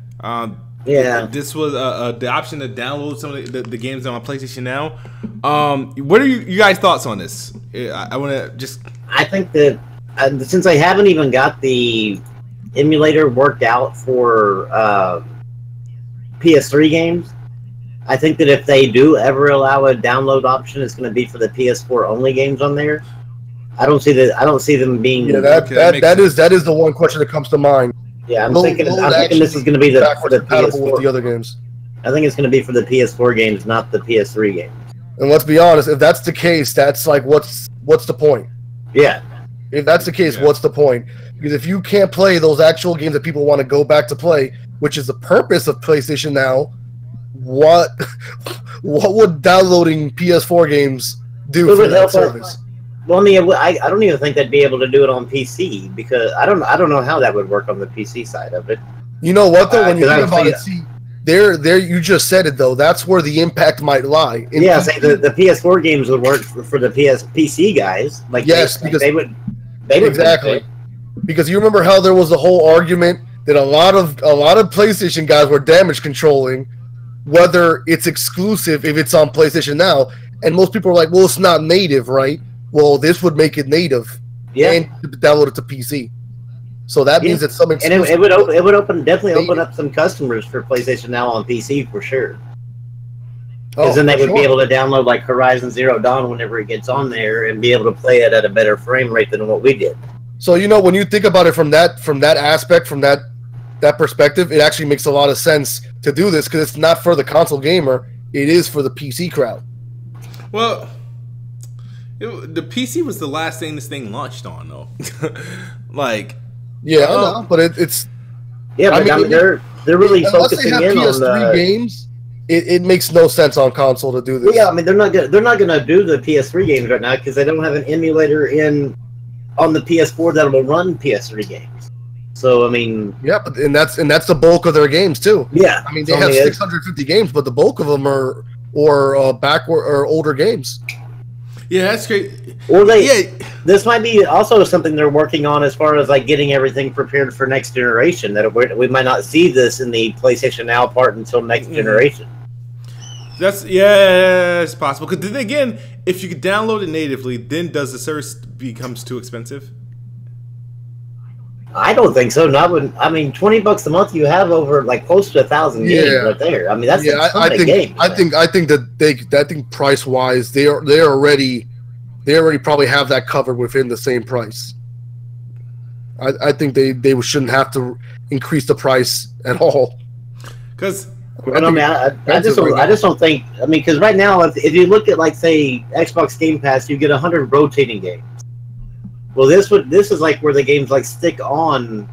This was the option to download some of the games on PlayStation Now. What are you guys' thoughts on this? I want to just. I think that since I haven't even got the emulator worked out for PS3 games, I think that if they do ever allow a download option, it's going to be for the PS4 only games on there. I don't see them being. Yeah, that is the one question that comes to mind. Yeah, I'm thinking this is going to be for the PS4 with the other games. I think it's going to be for the PS4 games, not the PS3 games. And let's be honest, if that's the case, that's like what's the point? Yeah. If that's the case, what's the point? Because if you can't play those actual games that people want to go back to play, which is the purpose of PlayStation Now, what would downloading PS4 games do for that service? Well, I mean, I don't even think they'd be able to do it on PC because I don't know how that would work on the PC side of it. You know what though? When you think about it, see, there. You just said it though. That's where the impact might lie. Yeah, say the PS4 games would work for the PC guys. Like yes, because they would exactly. Because you remember how there was the whole argument that a lot of PlayStation guys were damage controlling whether it's exclusive if it's on PlayStation Now, and most people are like, well, it's not native, right? Well, this would make it native, and download it to PC. So that means that some exclusive, and it would definitely open up some customers for PlayStation Now on PC for sure. Because then they would be able to download like Horizon Zero Dawn whenever it gets on there and be able to play it at a better frame rate than what we did. So when you think about it from that aspect, from that perspective, it actually makes a lot of sense to do this because it's not for the console gamer; it is for the PC crowd. Well, the PC was the last thing this thing launched on, though. Like, yeah, I know, but it's yeah, but I mean, they're really focusing in on the games. It makes no sense on console to do this. Yeah, I mean, they're not gonna do the PS3 games right now because they don't have an emulator on the PS4 that will run PS3 games. So I mean, yeah, and that's the bulk of their games too. Yeah, I mean they have 650 games, but the bulk of them are backward or older games. Yeah, that's great. Or this might be also something they're working on as far as like getting everything prepared for next generation. That we might not see this in the PlayStation Now part until next generation. It's possible. Because then again, if you could download it natively, then does the service becomes too expensive? I don't think so. I mean, $20 a month, you have over like close to 1,000 games right there. I mean, that's a ton of games. I think that price wise, they already probably have that covered within the same price. I think they shouldn't have to increase the price at all. Because I just don't think. I mean, because right now, if you look at like say Xbox Game Pass, you get 100 rotating games. Well, this is like where the games like stick on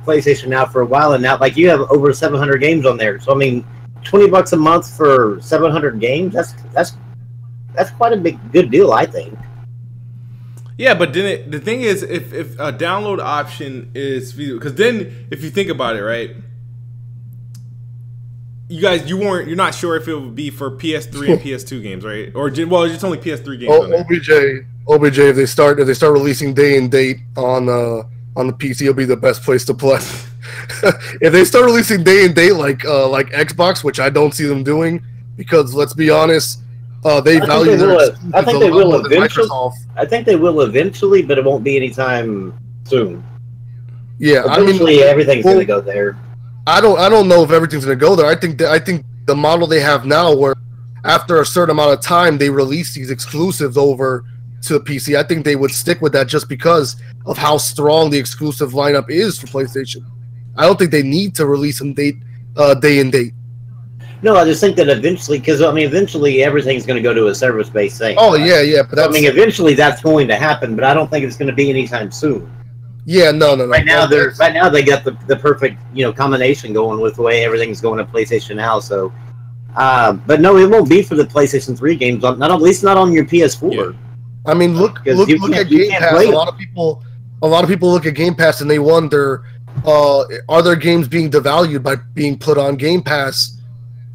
PlayStation Now for a while, and now like you have over 700 games on there. So I mean, $20 a month for 700 games. That's quite a good deal, I think. Yeah, but then the thing is, if a download option is because then if you think about it, right? You guys, you're not sure if it would be for PS3 and PS2 games, right? Or it's only PS3 games. OBJ, if they start releasing day and date on the PC, it'll be the best place to play. If they start releasing day and date like Xbox, which I don't see them doing, because let's be honest, they value their. I think they will eventually. I think they will eventually, but it won't be anytime soon. Yeah, eventually everything's going to go there. I don't know if everything's going to go there. I think the model they have now, where after a certain amount of time they release these exclusives over to the PC, I think they would stick with that just because of how strong the exclusive lineup is for PlayStation. I don't think they need to release them day and date. No, I just think that eventually, because I mean, eventually everything's going to go to a service-based thing. Oh, right? Yeah, but I mean, eventually that's going to happen, but I don't think it's going to be anytime soon. Yeah, no. Right now they got the perfect combination going with the way everything's going to PlayStation Now. So, but no, it won't be for the PlayStation 3 games. At least not on your PS4. Yeah. I mean, look at Game Pass. A lot of people look at Game Pass and they wonder, are their games being devalued by being put on Game Pass?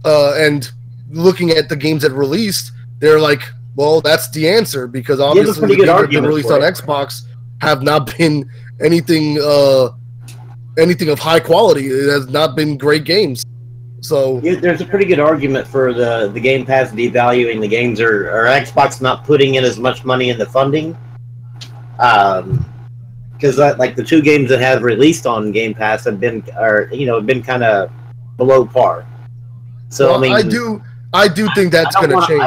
And looking at the games that released, they're like, well, that's the answer, because obviously the games that have been released on Xbox have not been anything of high quality. It has not been great games. So there's a pretty good argument for the Game Pass devaluing the games, or Xbox not putting in as much money in the funding. Because like the two games that have released on Game Pass have been kind of below par. So I mean, I do think that's going to change.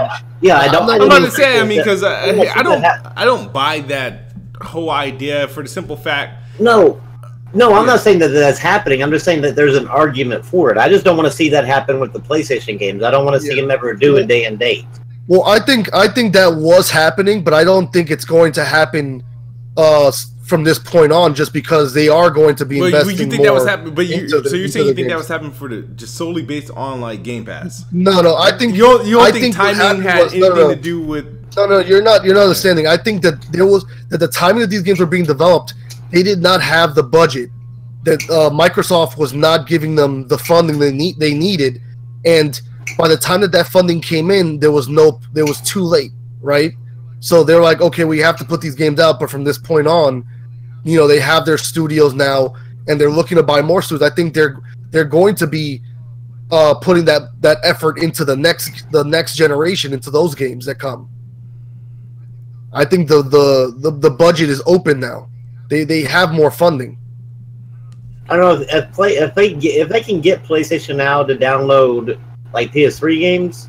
I'm about to say, I mean, because I don't buy that whole idea for the simple fact. No, I'm not saying that that's happening. I'm just saying that there's an argument for it. I just don't want to see that happen with the PlayStation games. I don't want to see them ever do a day and date. Well, I think that was happening, but I don't think it's going to happen from this point on, just because they are going to be investing you think more. That was happening, but you're saying you think that was happening for just solely based on like Game Pass? No. I think you don't think timing had anything to do with. No. You're not understanding. I think that the timing that these games were being developed, they did not have the budget that Microsoft was not giving them the funding they needed, and by the time that funding came in, there was too late, right? So they're like, okay, we have to put these games out, but from this point on, you know, they have their studios now, and they're looking to buy more studios. I think they're going to be putting that effort into the next generation, into those games that come. I think the budget is open now. They have more funding. I don't know if they can get PlayStation Now to download like PS3 games,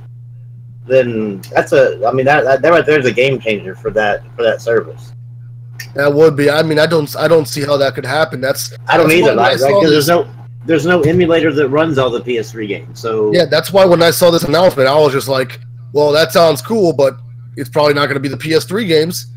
then that right there's a game changer for that service. That would be. I mean, I don't see how that could happen. I don't either. Right? Because there's no emulator that runs all the PS3 games. So yeah, that's why when I saw this announcement, I was just like, well, that sounds cool, but it's probably not going to be the PS3 games.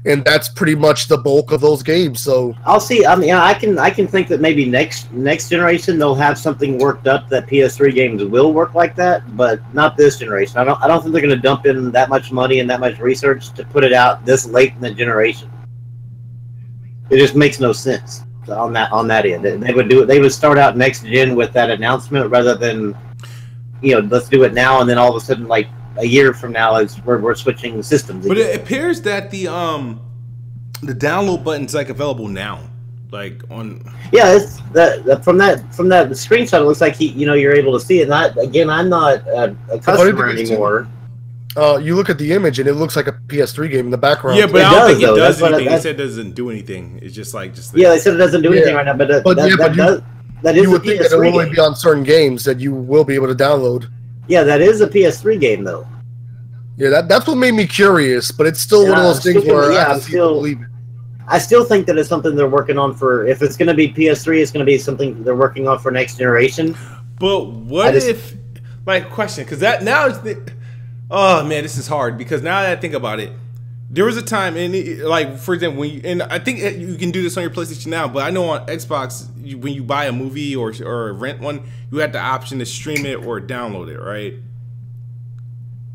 And that's pretty much the bulk of those games. So I'll see. I mean, I can think that maybe next generation they'll have something worked up that PS3 games will work like that, but not this generation. I don't think they're going to dump in that much money and that much research to put it out this late in the generation. It just makes no sense on that end. They would do it. They would start out next gen with that announcement rather than, you know, let's do it now and then all of a sudden like a year from now we're switching systems. But it appears that the download button's like available now, like on. Yeah, it's from that screenshot. It looks like you're able to see it. I'm not a customer anymore. You look at the image and it looks like a PS3 game in the background. Yeah, but I don't think it does anything. They said it doesn't do anything. It's just yeah, they said it doesn't do anything right now. But that is you would think that it will only be on certain games that you will be able to download. Yeah, that is a PS3 game though. Yeah, that's what made me curious, but it's still one of those things where I still think that it's something they're working on for. If it's going to be PS3, it's going to be something they're working on for next generation. But what if, like, question? Because that now is oh man, this is hard because now that I think about it, there was a time like for example and I think you can do this on your PlayStation now, but I know on Xbox when you buy a movie or rent one, you have the option to stream it or download it, right?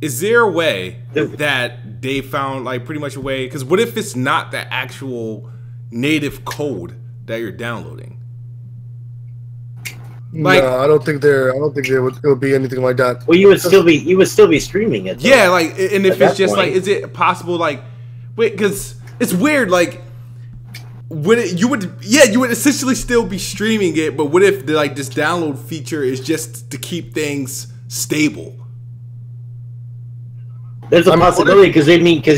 Is there a way that they found, like, pretty much a way? Because what if it's not the actual native code that you're downloading? Like, no, I don't think it would be anything like that. Well, you would still be streaming it. Though. Yeah, like, and if it's just like, is it possible? Like, wait, because it's weird. Like, you would essentially still be streaming it, but what if this download feature is just to keep things stable? There's a possibility because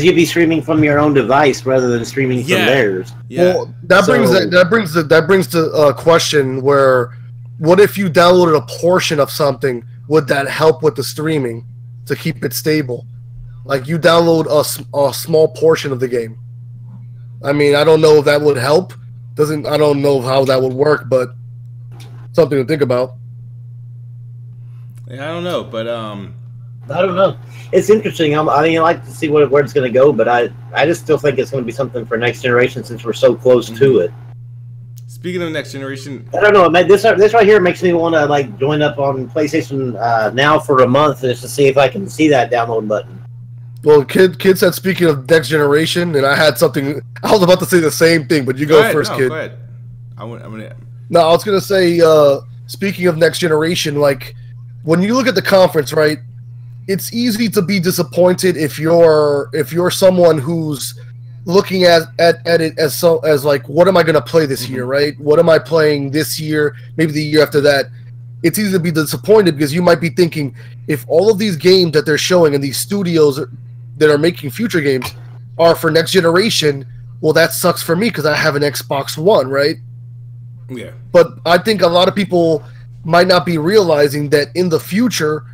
you'd be streaming from your own device rather than streaming from theirs. Yeah. Well, that brings the question where, what if you downloaded a portion of something? Would that help with the streaming to keep it stable? Like you download a small portion of the game. I mean, I don't know if that would help. I don't know how that would work, but something to think about. Yeah, I don't know, but I don't know. It's interesting. I like to see where it's going to go, but I just still think it's going to be something for next generation since we're so close to it. Speaking of next generation, I don't know. Man, this right here makes me want to join up on PlayStation Now for a month just to see if I can see that download button. Well, kid said speaking of next generation, and I had something. I was about to say the same thing, but you go first, kid. Go ahead. I'm gonna. No, I was gonna say. Speaking of next generation, like when you look at the conference, right? It's easy to be disappointed if you're someone who's looking at it as like, what am I going to play this year, right? What am I playing this year? Maybe the year after that. It's easy to be disappointed because you might be thinking, if all of these games that they're showing and these studios that are making future games are for next generation, well, that sucks for me because I have an Xbox One, right? Yeah. But I think a lot of people might not be realizing that in the future,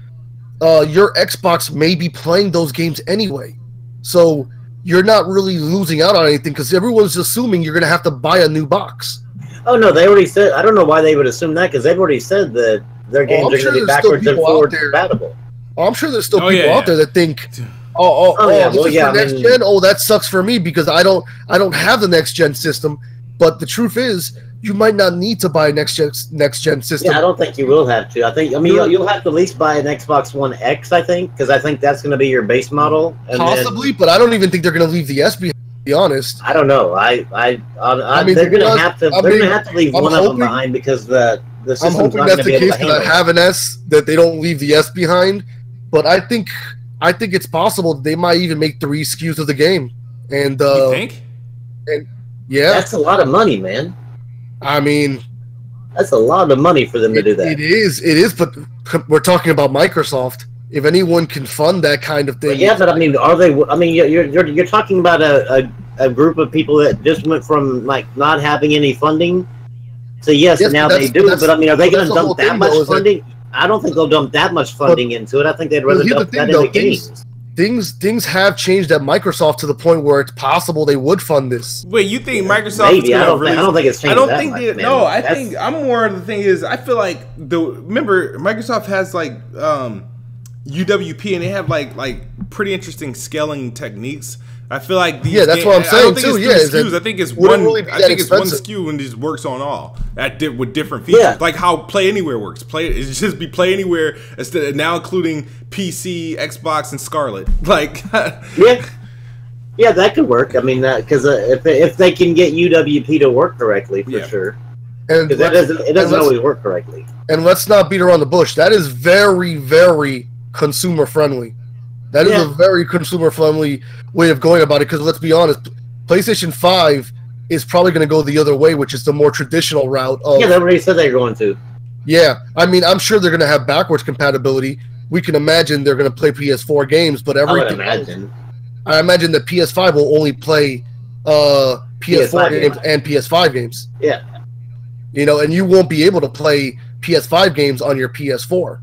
your Xbox may be playing those games anyway. So you're not really losing out on anything because everyone's assuming you're going to have to buy a new box. Oh, no, they already said. I don't know why they would assume that because they've already said that their games are going to be backwards and forwards compatible. I'm sure there's still people out there that think, next gen. Oh, that sucks for me because I don't have the next gen system. But the truth is, you might not need to buy a next gen system. Yeah, I don't think you will have to. You'll have to at least buy an Xbox One X, I think, because I think that's going to be your base model. Possibly, but I don't even think they're going to leave the S behind. be honest. I don't know. I mean, they're gonna have to. They're gonna have to leave one of them behind because the system's I'm hoping not that's gonna be the able case to because I handle it. have an S that they don't leave the S behind. But I think it's possible they might even make 3 SKUs of the game. And you think? And yeah, That's a lot of money, man. I mean, that's a lot of money for them to do that. It is. But we're talking about Microsoft. If anyone can fund that kind of thing, But yeah. But I mean, are they? I mean, you're talking about a group of people that just went from like not having any funding. So yes, now they do. But I mean, are they going to dump that much funding? I don't think they'll dump that much funding into it. I think they'd rather dump that into games. Things have changed at Microsoft to the point where it's possible they would fund this. Wait, you think Microsoft? Maybe I don't think it's changed. I think I'm more. The thing is, I feel like remember Microsoft has like UWP and they have like pretty interesting scaling techniques. I feel like these that's what I'm saying too. SKUs. I think it's one. I think it's one SKU and just works on all with different features. Yeah. Like how Play Anywhere works. It's just be Play Anywhere instead of now including PC, Xbox, and Scarlet. Like yeah, that could work. I mean, because if they can get UWP to work correctly, for sure. And it doesn't always work correctly. And let's not beat around the bush. That is very, very consumer friendly. That is a very consumer-friendly way of going about it. Because let's be honest, PlayStation 5 is probably going to go the other way, which is the more traditional route. They already said they're going to. Yeah, I mean, I'm sure they're going to have backwards compatibility. We can imagine they're going to play PS4 games, but everything. I imagine that PS5 will only play PS4 games and PS5 games. Yeah. You know, and you won't be able to play PS5 games on your PS4.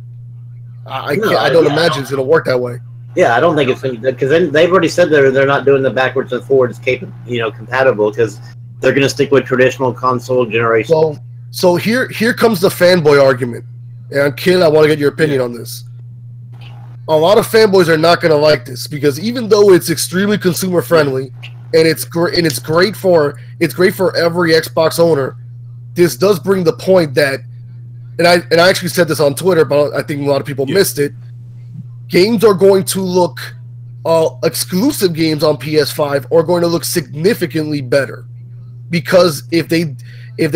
I don't imagine it's going to work that way. Yeah, I don't think it's because they've already said they're not doing the backwards and forwards compatible because they're going to stick with traditional console generation. So here comes the fanboy argument, and Kid, I want to get your opinion on this. A lot of fanboys are not going to like this because even though it's extremely consumer friendly and it's great for every Xbox owner, this does bring the point that, and I actually said this on Twitter, but I think a lot of people missed it. Games are going to look, exclusive games on PS5 are going to look significantly better because if they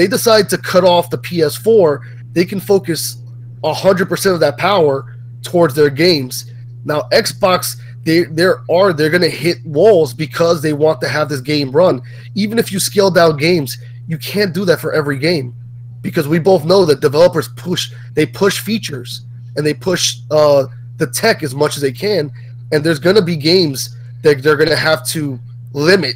decide to cut off the PS4, they can focus 100% of that power towards their games. Now Xbox, they're going to hit walls because they want to have this game run. Even if you scale down games, you can't do that for every game because we both know that developers push features and they push the tech as much as they can, and there's going to be games that they're going to have to limit,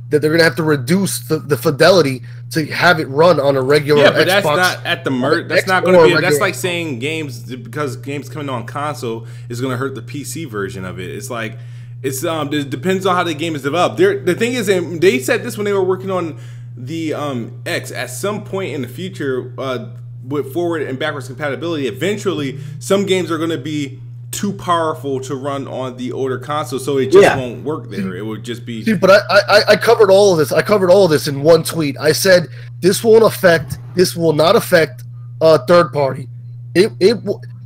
that they're going to have to reduce the fidelity to have it run on a regular Xbox. That's not at the that's not going to be. That's like saying games because games coming on console is going to hurt the PC version of it. It's like it depends on how the game is developed. The thing is, and they said this when they were working on the X. At some point in the future, with forward and backwards compatibility, eventually some games are going to be too powerful to run on the older console, so it just won't work there. It would just be. But I covered all of this. I covered all of this in one tweet. I said this will not affect third party.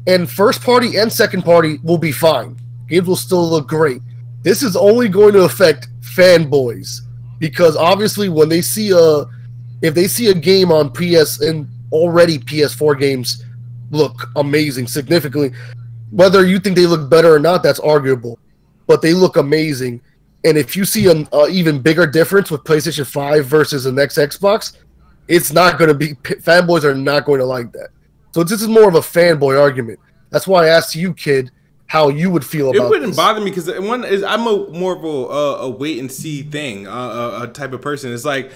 And first party and second party will be fine. Games will still look great. This is only going to affect fanboys because obviously when they see if they see a game on PS and already PS4 games look amazing significantly. Whether you think they look better or not, that's arguable. But they look amazing. And if you see an even bigger difference with PlayStation 5 versus the next Xbox, it's not going to be... Fanboys are not going to like that. So this is more of a fanboy argument. That's why I asked you, Kid, how you would feel about it. It wouldn't bother me because I'm more of a wait-and-see thing, a type of person. It's like,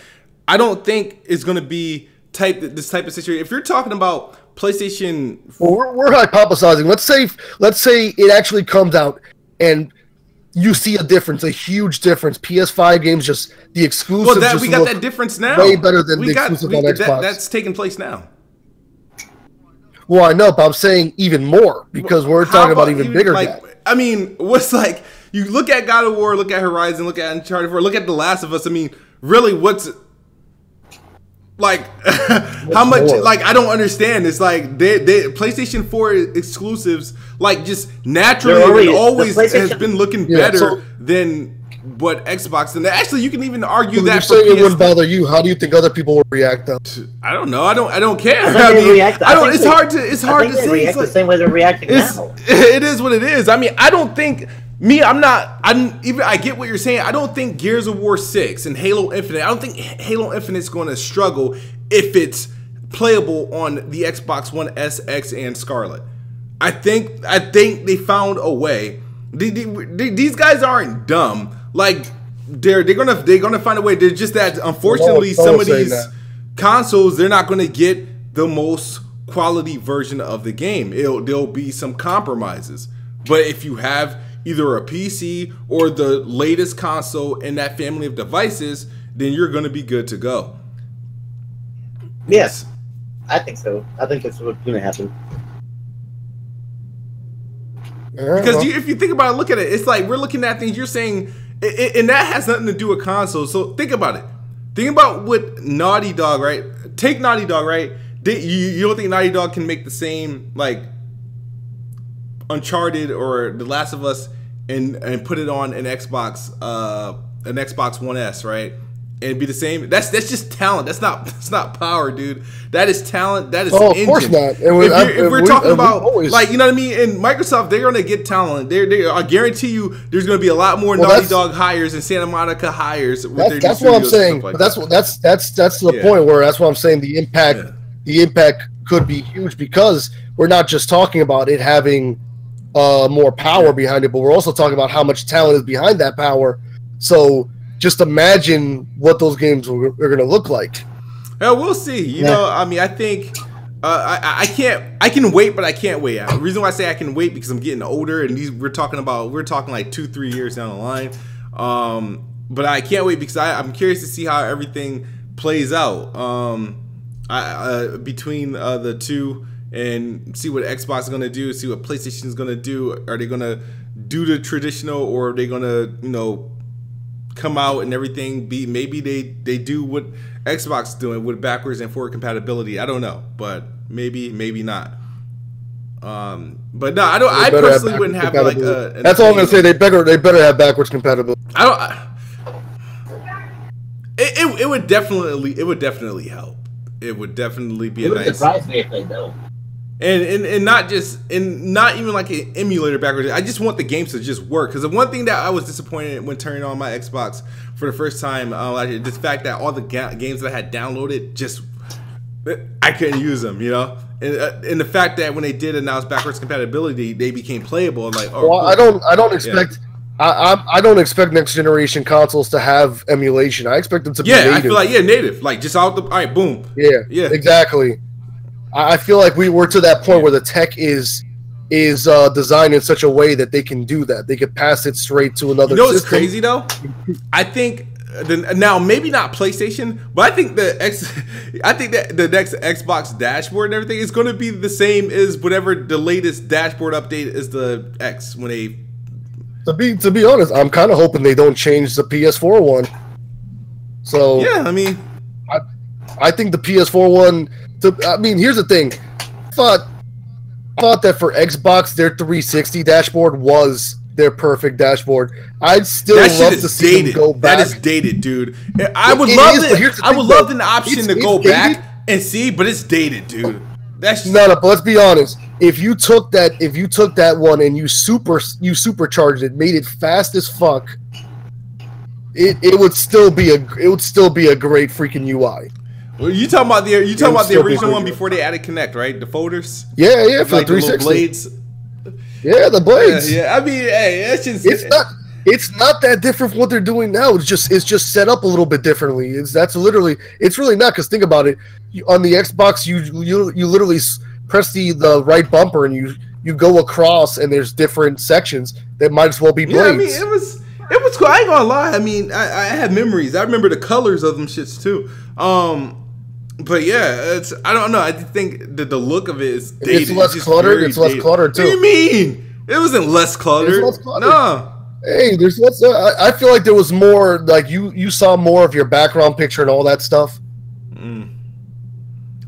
I don't think it's going to be... this type of situation. If you're talking about PlayStation, we're hypothesizing. Let's say it actually comes out and you see a difference, a huge difference. PS5 games, just the exclusive. Well, we got that difference now. Way better than the exclusive on Xbox. That's taking place now. Well, I know, but I'm saying even more because we're talking about even bigger. I mean, what's like you look at God of War, look at Horizon, look at Uncharted 4, look at The Last of Us. I mean, really, what's like how much more? Like I don't understand. It's like they PlayStation 4 exclusives like just naturally always has been looking better than what Xbox, and actually you can even argue Well, that you're for saying it PS. wouldn't bother you. How do you think other people would react though? I don't know. I don't care. I mean, I don't. It's hard to They say. react the same way they're reacting now. It is what it is. I mean, I don't think I get what you're saying. I don't think Gears of War 6 and Halo Infinite. I don't think Halo Infinite's going to struggle if it's playable on the Xbox One S, X, and Scarlet. I think they found a way. These guys aren't dumb. Like they're gonna find a way. They're just that unfortunately some of these consoles, they're not gonna get the most quality version of the game. There'll be some compromises. But if you have either a PC or the latest console in that family of devices, then you're gonna be good to go. Yes, I think so. I think that's what's gonna happen. Because if you think about it, look at it. It's like we're looking at things. You're saying, and that has nothing to do with consoles. So think about it. Think about what Naughty Dog, right? Take Naughty Dog, right? You don't think Naughty Dog can make the same like Uncharted or The Last of Us and put it on an Xbox One S, right? And be the same. That's just talent. That's not power, dude. That is talent. That is engine. Of course not. If we're talking about like, you know what I mean? In Microsoft, they're gonna get talent. I guarantee you, there's gonna be a lot more Naughty Dog hires and Santa Monica hires. That's what I'm saying. Like that's the point where that's what I'm saying. The impact could be huge because we're not just talking about it having more power behind it, but we're also talking about how much talent is behind that power. So just imagine what those games are going to look like. Yeah, we'll see. You know, I mean, I think I can wait, but I can't wait. The reason why I say I can wait because I'm getting older, and we're talking like 2-3 years down the line. But I can't wait because I'm curious to see how everything plays out between the two, and see what Xbox is going to do, see what PlayStation is going to do. Are they going to do the traditional, or are they going to, come out and everything maybe they do what Xbox is doing with backwards and forward compatibility? I don't know, but maybe not. But no, I personally wouldn't have like that's all I'm gonna say. They better have backwards compatibility. It would definitely help. It would definitely be a nice. Surprise me if they don't. And not even like an emulator backwards. I just want the games to just work. Because the one thing that I was disappointed when turning on my Xbox for the first time, the fact that all the games that I had downloaded, I couldn't use them, and the fact that when they did announce backwards compatibility, they became playable. Like, well, cool. I don't expect. Yeah. I don't expect next generation consoles to have emulation. I expect them to be native. I feel like native, like just out the all right, boom. Yeah, exactly. I feel like we're to that point where the tech is designed in such a way that they can do that. They could pass it straight to another. You know what's crazy though? I think now maybe not PlayStation, but I think that the next Xbox dashboard and everything is going to be the same as whatever the latest dashboard update is the X when they. To be honest, I'm kind of hoping they don't change the PS4 one. So yeah, I mean, I think the PS4 one. I mean, here's the thing. Thought that for Xbox, their 360 dashboard was their perfect dashboard. I'd still love to see them go back. That is dated, dude. I would love an option to go back and see, but it's dated, dude. That's just... But let's be honest. If you took that one and you supercharged it, made it fast as fuck, it would still be a great freaking UI. Well, you talking about the original one before they added Kinect, right? The folders. Yeah, for like 360 blades. Yeah, the blades. Yeah. I mean, hey, it's just it's not that different from what they're doing now. It's just set up a little bit differently. It's really not, because think about it. On the Xbox, you literally press the right bumper and you go across, and there's different sections that might as well be blades. Yeah, I mean, it was cool. I ain't gonna lie. I mean, I have memories. I remember the colors of them shits too. But yeah, I don't know. I think that the look of it is dated. It's less cluttered. It's less cluttered too. What do you mean? It wasn't less cluttered. No. Hey, there's less. I feel like there was more. Like you saw more of your background picture and all that stuff.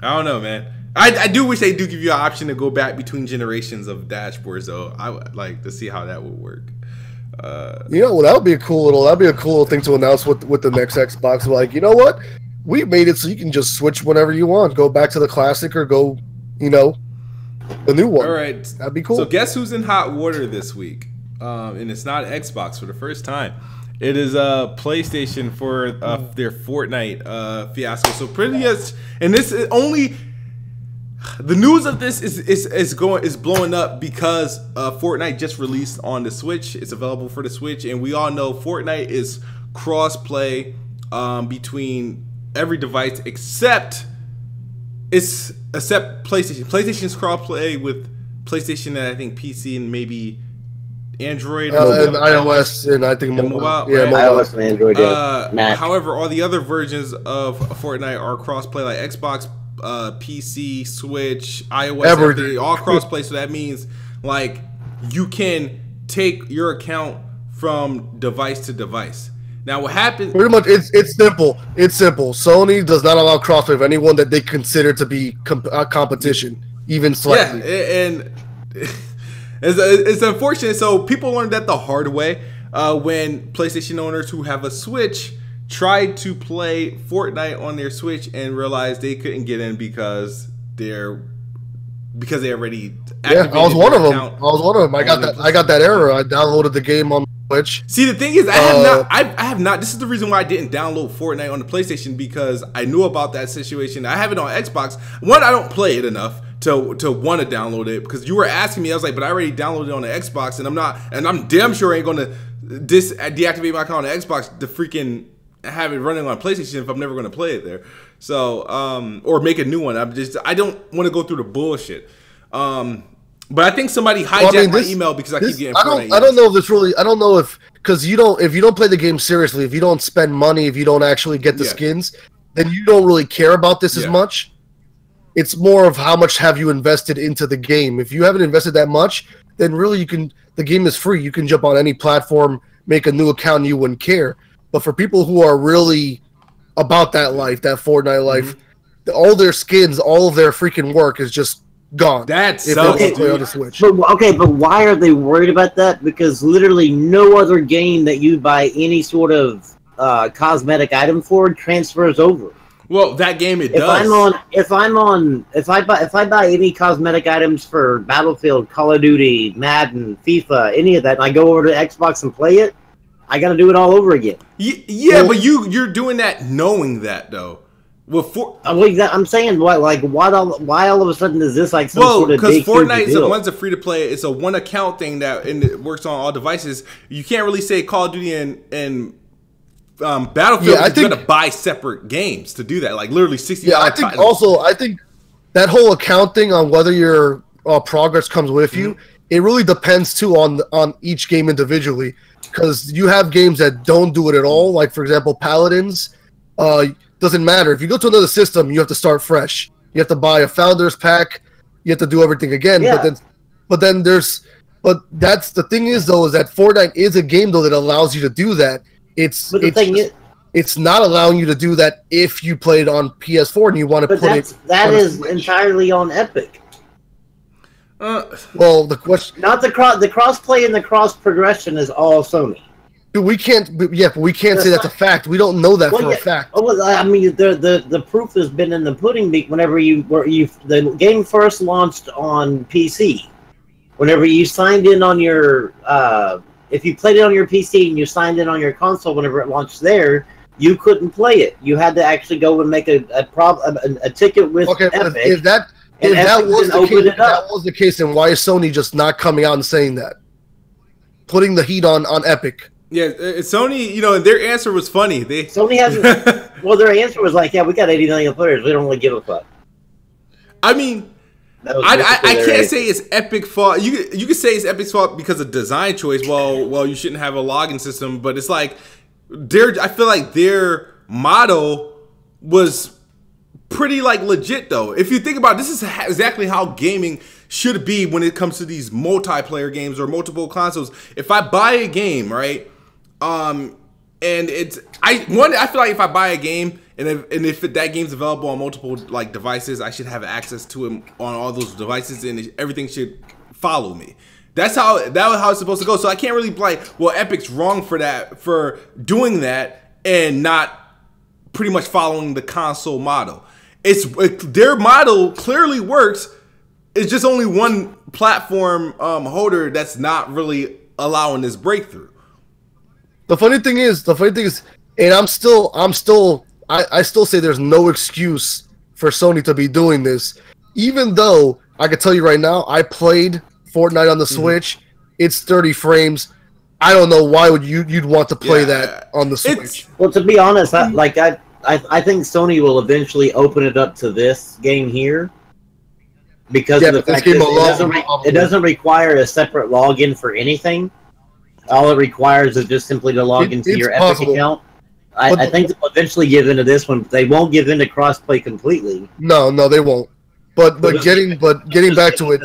I don't know, man. I do wish they do give you an option to go back between generations of dashboards, though. I would like to see how that would work. You know, well, that would be a cool little thing to announce with the next Xbox. Like, you know what? We made it so you can just switch whenever you want. Go back to the classic or go, you know, the new one. All right, that'd be cool. So guess who's in hot water this week? And it's not Xbox for the first time. It is PlayStation for their Fortnite fiasco. So pretty much, and this is only the news of this is blowing up because Fortnite just released on the Switch. It's available for the Switch, and we all know Fortnite is cross-play between every device except PlayStation. PlayStation's cross-play with PlayStation and I think PC and maybe Android and iOS and I think mobile. Yeah, right? iOS and Android. However, all the other versions of Fortnite are cross-play, like Xbox, PC, Switch, iOS, everything, all cross-play. So that means like you can take your account from device to device. Now, what happens? Pretty much, it's simple. It's simple. Sony does not allow crossplay of anyone that they consider to be competition, even slightly. Yeah, and it's unfortunate. So people learned that the hard way when PlayStation owners who have a Switch tried to play Fortnite on their Switch and realized they couldn't get in because they already activated I was one of them. I got that error. I downloaded the game on Switch. See, the thing is, I have not. This is the reason why I didn't download Fortnite on the PlayStation, because I knew about that situation. I have it on Xbox. One, I don't play it enough to want to download it, because you were asking me. I was like, but I already downloaded it on the Xbox, and I'm damn sure I ain't gonna deactivate my account on the Xbox to freaking have it running on PlayStation if I'm never gonna play it there. So, or make a new one. I don't want to go through the bullshit. But I think somebody hijacked my email because I keep getting. I don't know if this really. I don't know if because if you don't play the game seriously, if you don't spend money, if you don't actually get the skins, then you don't really care about this as much. It's more of how much have you invested into the game. If you haven't invested that much, then really the game is free. You can jump on any platform, make a new account, and you wouldn't care. But for people who are really about that life, that Fortnite life, all their skins, all of their freaking work is just gone. That's so play on the Switch. But why are they worried about that? Because literally no other game that you buy any sort of cosmetic item for transfers over. Well, that game does. If I buy any cosmetic items for Battlefield, Call of Duty, Madden, FIFA, any of that, and I go over to Xbox and play it, I got to do it all over again. Yeah, but you're doing that knowing that though. Well, I'm saying why all of a sudden is this like some sort of big because Fortnite one's a free to play. It's a one account thing and it works on all devices. You can't really say Call of Duty and Battlefield. Yeah, you got to buy separate games to do that. Like literally 60. Yeah, I think that whole account thing on whether your progress comes with you, it really depends too on each game individually. Because you have games that don't do it at all. Like for example, Paladins. Doesn't matter. If you go to another system, you have to start fresh. You have to buy a founder's pack. You have to do everything again. Yeah. But that's the thing is though, is that Fortnite is a game though that allows you to do that. It's not allowing you to do that if you play it on PS4 and you want to put it. That is entirely on Epic. Well, the question, not the cross play and the cross progression is all Sony. We can't. Yeah, but we can't say that's a fact. We don't know that for a fact. Well, I mean, the proof has been in the pudding. Whenever the game first launched on PC, whenever you signed in on your, if you played it on your PC and you signed in on your console, whenever it launched there, you couldn't play it. You had to actually go and make a ticket with Epic. If that was the case, then why is Sony just not coming out and saying that, putting the heat on Epic? Yeah, Sony, their answer was funny. Sony hasn't. Well, their answer was like, "Yeah, we got 80 million players. We don't really give a fuck." I mean, I can't say it's Epic's fault. You could say it's Epic's fault because of design choice. Well, you shouldn't have a login system, but it's like I feel like their motto was pretty like legit though. If you think about it, this is exactly how gaming should be when it comes to these multiplayer games or multiple consoles. If I buy a game, right? And I feel like if I buy a game and if that game's available on multiple devices, I should have access to it on all those devices and everything should follow me. That's how it's supposed to go. So I can't really be like, well, Epic's wrong for that, for doing that and not pretty much following the console model. Their model clearly works. It's just only one platform holder that's not really allowing this breakthrough. The funny thing is, and I still say there's no excuse for Sony to be doing this, even though I can tell you right now, I played Fortnite on the Switch. It's 30 frames. I don't know why you'd want to play that on the Switch. Well, to be honest, I think Sony will eventually open it up to this game here because of the fact that it doesn't require a separate login for anything. All it requires is just simply to log into your Epic account. I think they'll eventually give into this one. They won't give into crossplay completely. No, they won't. But getting back to it.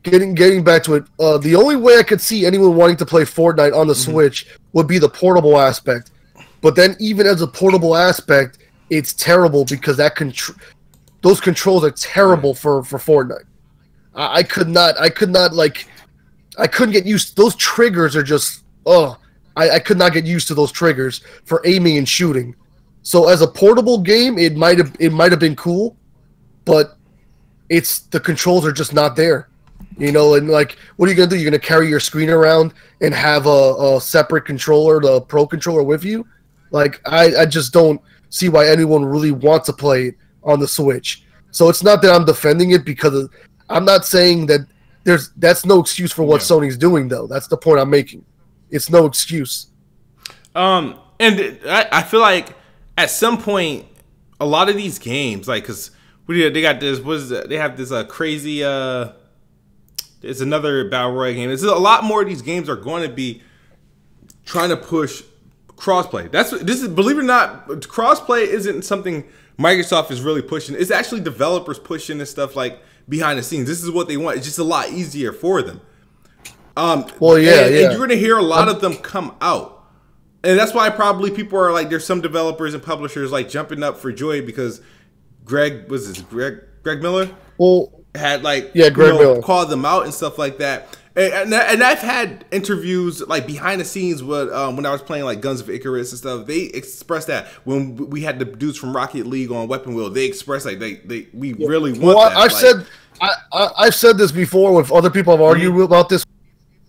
Getting back to it, the only way I could see anyone wanting to play Fortnite on the Switch would be the portable aspect. But then, even as a portable aspect, it's terrible because those controls are terrible for Fortnite. I couldn't get used. Those triggers are just I could not get used to those triggers for aiming and shooting. So as a portable game, it might have been cool, but the controls are just not there. And like, what are you gonna do? You're gonna carry your screen around and have a separate controller, the Pro controller, with you? Like, I just don't see why anyone really wants to play it on the Switch. So it's not that I'm defending it because I'm not saying that that's no excuse for what Sony's doing, though. That's the point I'm making. It's no excuse. And I feel like at some point, a lot of these games, like, because they got this, they have this crazy. It's another Battle Royale game. A lot more of these games are going to be trying to push crossplay. Believe it or not, crossplay isn't something Microsoft is really pushing. It's actually developers pushing this stuff like behind the scenes. This is what they want. It's just a lot easier for them. And you're going to hear a lot of them come out. And that's why probably people are like, there's some developers and publishers like jumping up for joy because Greg Miller? Well, had Miller called them out and stuff like that. And I've had interviews like behind the scenes with when I was playing like Guns of Icarus and stuff. They expressed that when we had the dudes from Rocket League on Weapon Wheel, they expressed like we really want that. I've said this before with other people I've argued about this.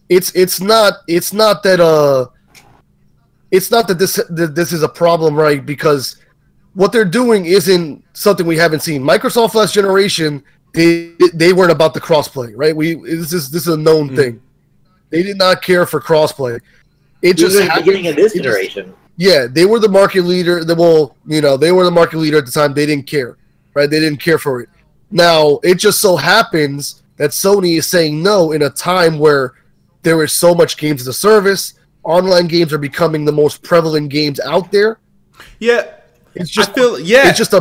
It's not that this is a problem, right? Because what they're doing isn't something we haven't seen. Microsoft last generation, they weren't about the crossplay, right? This is a known thing. They did not care for crossplay. It just at the beginning of this generation. They were the market leader. They were the market leader at the time. They didn't care, right? They didn't care for it. Now it just so happens that Sony is saying no in a time where there is so much games as a service. Online games are becoming the most prevalent games out there. Yeah. It's just but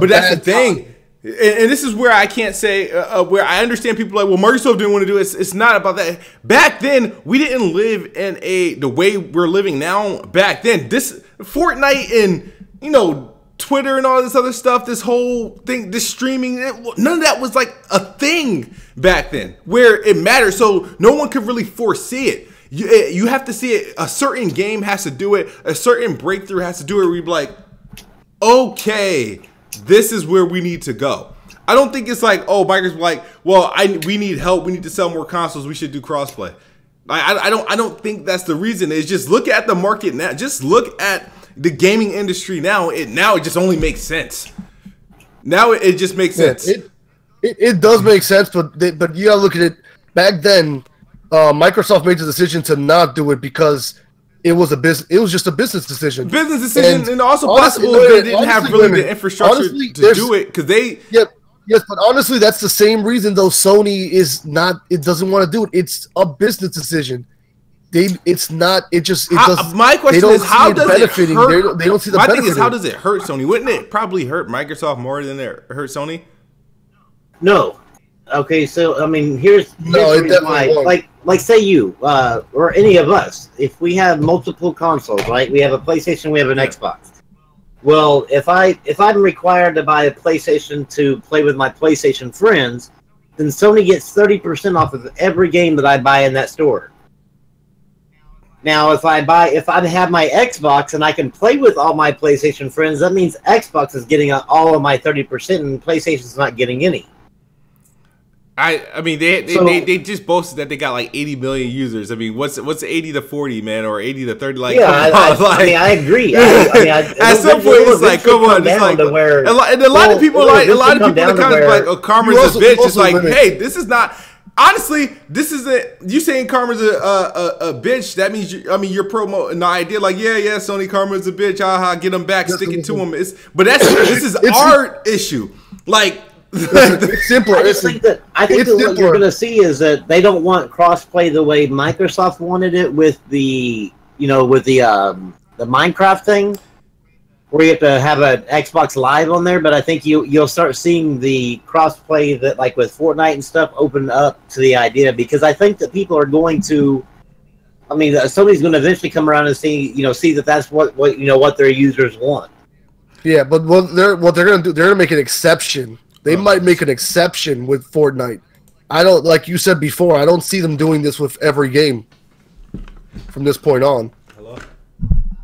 that's the thing. And this is where I can't say where I understand people are like, well, Microsoft didn't want to do it. It's not about that. Back then, we didn't live in the way we're living now. Back then, this Fortnite and Twitter and all this other stuff, this whole thing, this streaming, none of that was like a thing back then where it mattered. So no one could really foresee it. You have to see it. A certain game has to do it. A certain breakthrough has to do it. Where you be like, okay, this is where we need to go. I don't think it's like, oh, Microsoft's like, well, we need help. We need to sell more consoles. We should do crossplay. I don't think that's the reason. It's just look at the market now. Just look at the gaming industry now. It just only makes sense. Now it just makes sense. It does make sense, but you gotta look at it. Back then, Microsoft made the decision to not do it because it was just a business decision. And also possible they didn't have really the infrastructure to do it because they. Yes, but honestly, that's the same reason though Sony is not. It doesn't want to do it. It's a business decision. It's not. It just. It does. My question is, how does it hurt? They don't see the my benefit. thing is, how does it hurt Sony? Wouldn't it probably hurt Microsoft more than it hurt Sony? No. Okay, so I mean, here's the reason why. Like say you or any of us, if we have multiple consoles, right? We have a PlayStation, we have an Xbox. Well, if I'm required to buy a PlayStation to play with my PlayStation friends, then Sony gets 30% off of every game that I buy in that store. Now, if I have my Xbox and I can play with all my PlayStation friends, that means Xbox is getting all of my 30% and PlayStation's not getting any. I mean they just boasted that they got like 80 million users. I mean, what's 80 to 40, man, or 80 to 30? Like, yeah, I mean, I agree. At some point, it's like, come on, it's like, and a lot of people like in the comments like, oh, Karma's a bitch. It's like, hey, this is not. Honestly, this isn't you saying Karma's a bitch. That means you're promoting the idea like, yeah, Sony Karma's a bitch. Haha, get them back, stick it to them. This is our issue. Like. It's simpler. I think that what you're going to see is that they don't want crossplay the way Microsoft wanted it with the Minecraft thing, where you have to have an Xbox Live on there. But I think you'll start seeing the crossplay that, like with Fortnite and stuff, open up to the idea, because I think that people are going to. I mean, Sony's going to eventually come around and see that that's what their users want. Yeah, but what they're going to do, they're going to make an exception. They might make an exception with Fortnite. I don't, like you said before, I don't see them doing this with every game from this point on. Hello?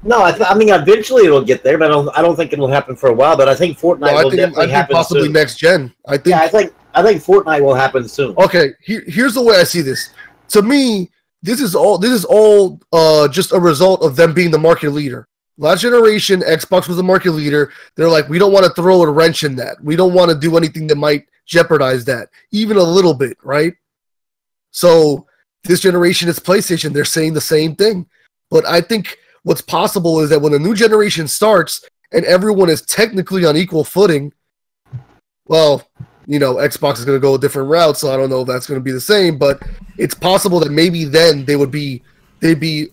No, I mean, eventually it'll get there, but I don't think it'll happen for a while. But I think Fortnite will definitely happen possibly soon. Next gen. I think Fortnite will happen soon. Okay, here's the way I see this. To me, this is all just a result of them being the market leader. Last generation, Xbox was the market leader. They're like, we don't want to throw a wrench in that. We don't want to do anything that might jeopardize that, even a little bit, right? So this generation is PlayStation. They're saying the same thing. But I think what's possible is that when the new generation starts and everyone is technically on equal footing, well, Xbox is going to go a different route, so I don't know if that's going to be the same, but it's possible that maybe then they'd be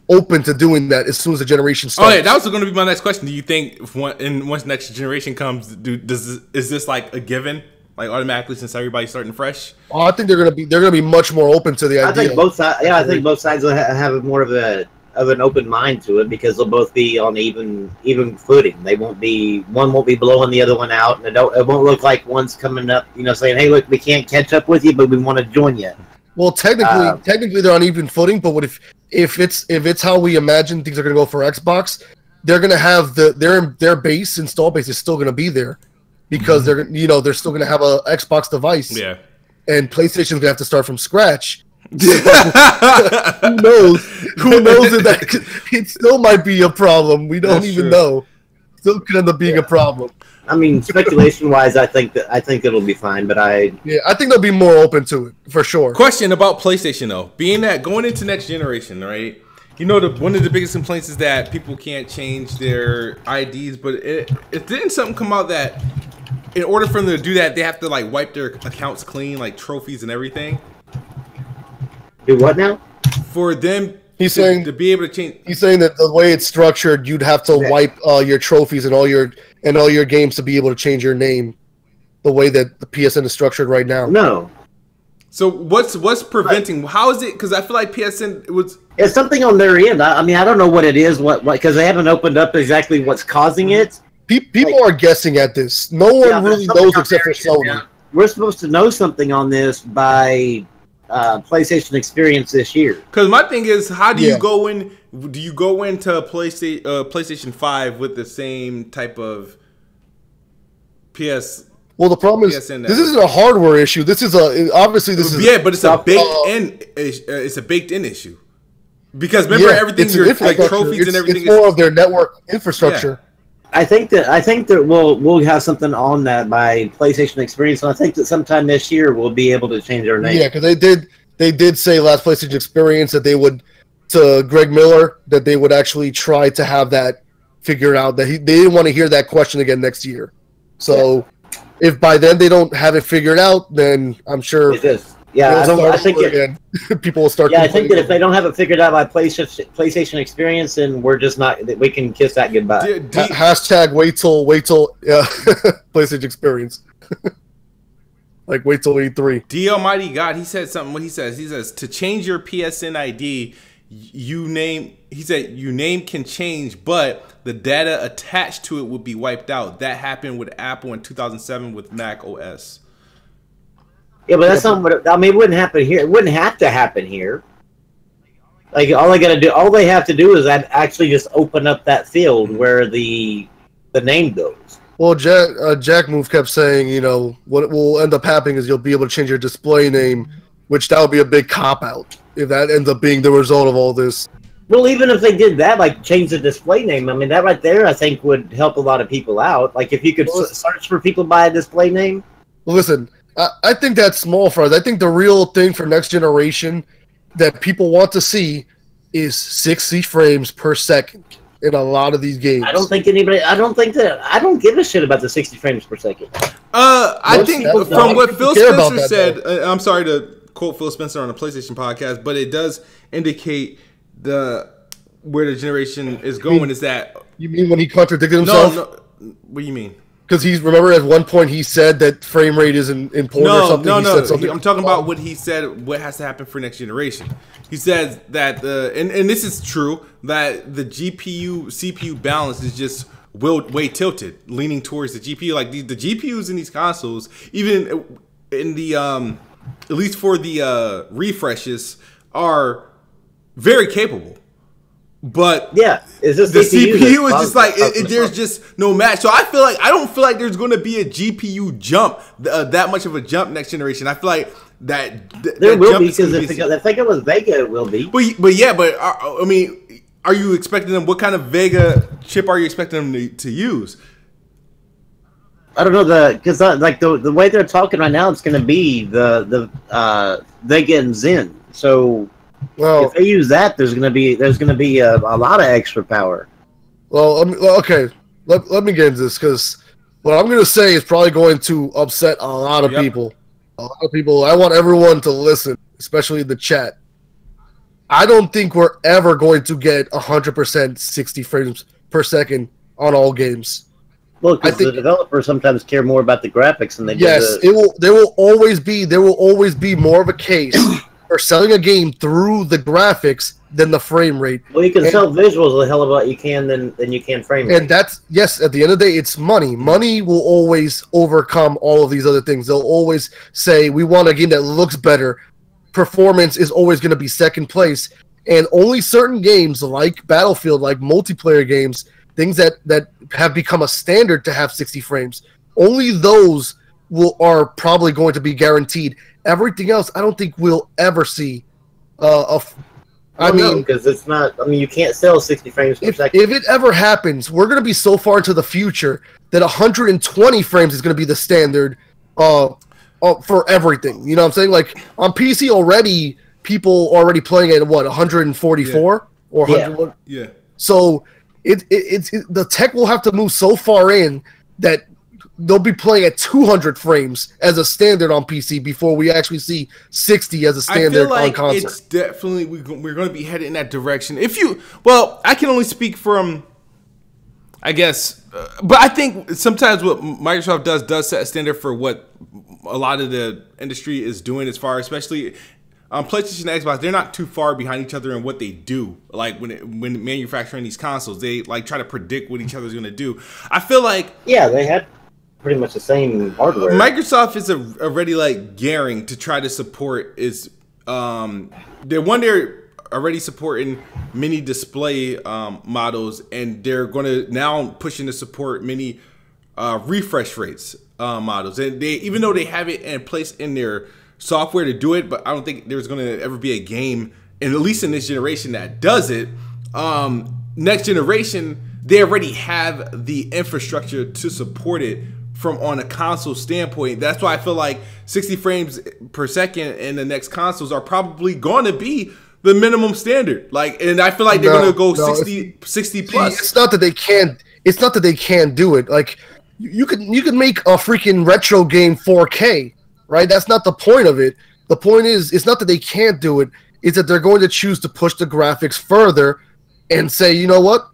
open to doing that as soon as the generation starts. Oh yeah, that was going to be my next question. Do you think once next generation comes, is this like a given, like automatically since everybody's starting fresh? Oh, I think they're going to be much more open to the idea. I think both sides. Yeah, I think both sides will have more of an open mind to it, because they'll both be on even footing. One won't be blowing the other one out, and it won't look like one's coming up, saying, "Hey, look, we can't catch up with you, but we want to join you." Well, technically they're on even footing, but what if it's how we imagine things are going to go for Xbox, they're going to have their base install base is still going to be there, because they're still going to have a Xbox device. Yeah. And PlayStation's going to have to start from scratch. Who knows? Who knows if it still might be a problem? We don't even know. Still could end up being a problem. I mean, speculation-wise, I think it'll be fine, but I think they'll be more open to it for sure. Question about PlayStation though, being that going into next generation, right? One of the biggest complaints is that people can't change their IDs, but it didn't something come out that in order for them to do that, they have to like wipe their accounts clean, like trophies and everything. Do what now? For them. He's saying to be able to change. He's saying that the way it's structured, you'd have to wipe your trophies and all your games to be able to change your name, the way that the PSN is structured right now. No. So what's preventing? How is it? Because I feel like PSN it's something on their end. I mean, I don't know what it is. What because they haven't opened up exactly what's causing it. People are guessing at this. No one really knows except for Sony. We're supposed to know something on this by PlayStation Experience this year. Because my thing is, how do you go in? Do you go into PlayStation 5 with the same type of PS? Well, the problem is this isn't a hardware issue. This is obviously this is but it's a baked in. It's a baked in issue. Because remember everything, your like trophies and everything. It's more of their network infrastructure. Yeah. I think that we'll have something on that by PlayStation Experience, and I think that sometime this year we'll be able to change our name. Yeah, because they did say last PlayStation Experience that they would, to Greg Miller, that they would actually try to have that figured out. That they didn't want to hear that question again next year. So if by then they don't have it figured out, then I'm sure it is. Yeah, I think people will start. Yeah, I think that if they don't have it figured out by PlayStation Experience, then we're just not. We can kiss that goodbye. Hashtag wait till PlayStation Experience. Like wait till E3. D Almighty God, he said something. What he says to change your PSN ID, your name can change, but the data attached to it would be wiped out. That happened with Apple in 2007 with Mac OS. Yeah, but that's not what I mean. It wouldn't happen here. It wouldn't have to happen here. Like all they have to do is actually just open up that field where the name goes. Well, Jack Move kept saying, you know, what will end up happening is you'll be able to change your display name, which that would be a big cop out if that ends up being the result of all this. Well, even if they did that, like change the display name, I mean, that right there, I think would help a lot of people out. Like if you could search for people by a display name. Well, listen, I think that's small for us. I think the real thing for next generation that people want to see is 60 frames per second in a lot of these games. I don't give a shit about the 60 frames per second. I think from what Phil Spencer said, I'm sorry to quote Phil Spencer on a PlayStation podcast, but it does indicate where the generation is going. Is that you mean when he contradicted himself? No. What do you mean? Because remember at one point he said that frame rate isn't important or something. No. I'm talking about what he said. What has to happen for next generation? He says that and this is true, that the GPU CPU balance is just way tilted, leaning towards the GPU. Like the GPUs in these consoles, even in the at least for the refreshes, are very capable. But yeah, it's just the CPU is just like there's just no match. So I don't feel like there's going to be a GPU jump, that much of a jump next generation. I feel like there will be, because if it was Vega, it will be. But I mean, are you expecting them? What kind of Vega chip are you expecting them to use? I don't know, because like the way they're talking right now, it's going to be the Vega and Zen. So. Well, if they use that, there's gonna be a lot of extra power. Well, okay. Let me get into this, because what I'm gonna say is probably going to upset a lot of people. A lot of people. I want everyone to listen, especially the chat. I don't think we're ever going to get 100% 60 frames per second on all games. Well, because the developers sometimes care more about the graphics than they do. Yes, there will always be more of a case. Or selling a game through the graphics than the frame rate. Well, you can sell visuals a hell of a lot you can than you can frame rate. And that's, yes, at the end of the day, it's money. Money will always overcome all of these other things. They'll always say, we want a game that looks better. Performance is always going to be second place. And only certain games like Battlefield, like multiplayer games, things that have become a standard to have 60 frames, only those are probably going to be guaranteed. Everything else, I don't think we'll ever see. Because it's not. I mean, you can't sell 60 frames per second. If it ever happens, we're going to be so far into the future that 120 frames is going to be the standard for everything. You know what I'm saying? Like on PC already, people already playing at what, 144 or 100. Yeah. So it's the tech will have to move so far in that they'll be playing at 200 frames as a standard on PC before we actually see 60 as a standard on console. It's definitely we're going to be headed in that direction. I can only speak from, I guess, but I think sometimes what Microsoft does set a standard for what a lot of the industry is doing, as far, especially on PlayStation and Xbox. They're not too far behind each other in what they do. Like when manufacturing these consoles, they like try to predict what each other's going to do. I feel like they had pretty much the same hardware. Microsoft is already like gearing to try to support they're already supporting mini display models, and they're going to now pushing to support mini refresh rates models. And even though they have it in place in their software to do it, but I don't think there's going to ever be a game, and at least in this generation, that does it. Next generation, they already have the infrastructure to support it from on a console standpoint. That's why I feel like 60 frames per second in the next consoles are probably going to be the minimum standard. And I feel like they're going to go 60 plus. It's not that they can't. It's not that they can't do it. Like you could make a freaking retro game 4K, right? That's not the point of it. The point is, it's not that they can't do it. It's that they're going to choose to push the graphics further and say, you know what?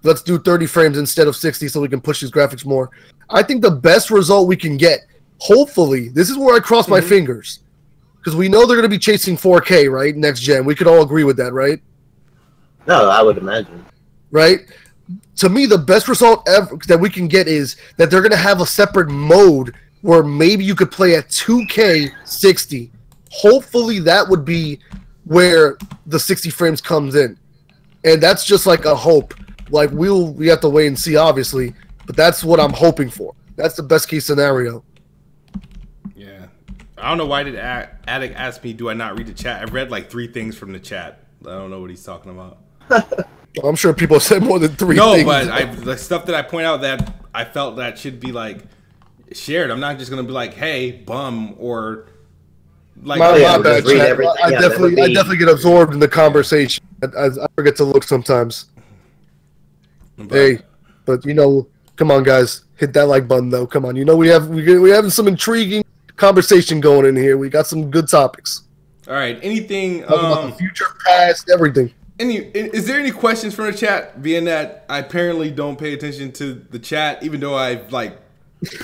Let's do 30 frames instead of 60 so we can push these graphics more. I think the best result we can get, hopefully, this is where I cross my fingers, because we know they're going to be chasing 4K, right? Next gen. We could all agree with that, right? No, I would imagine. Right? To me, the best result ever that we can get is that they're going to have a separate mode where maybe you could play at 2K 60. Hopefully that would be where the 60 frames comes in. And that's just like a hope. Like we have to wait and see, obviously, but that's what I'm hoping for. That's the best case scenario. Yeah. I don't know why did Addict ask me, do I not read the chat? I read like 3 things from the chat. I don't know what he's talking about. I'm sure people said more than 3 no, things. No, but the stuff that I point out that I felt that should be like shared. I'm not just gonna be like, hey, bum, or like my bad, chat. I definitely get absorbed in the conversation. I forget to look sometimes. But you know, come on, guys, hit that like button though. Come on, you know we having some intriguing conversation going in here. We got some good topics. All right, anything about the future, past, everything. Is there any questions from the chat? Being that I apparently don't pay attention to the chat, even though I've like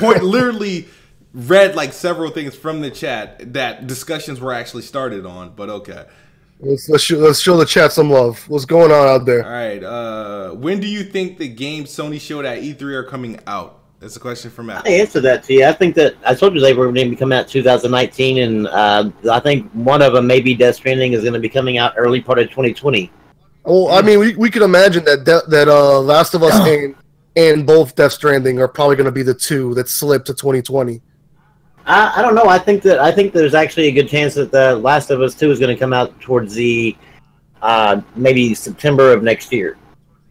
literally read like several things from the chat that discussions were actually started on. But okay. Let's show the chat some love. What's going on out there? All right. When do you think the games Sony showed at E3 are coming out? That's a question from Matt. I answered that to you. I think that I told you they were going to be coming out 2019, and I think one of them, maybe Death Stranding, is going to be coming out early part of 2020. Well, I mean, we could imagine that Last of Us and both Death Stranding are probably going to be the 2 that slip to 2020. I don't know. I think there's actually a good chance that the Last of Us 2 is going to come out towards the maybe September of next year.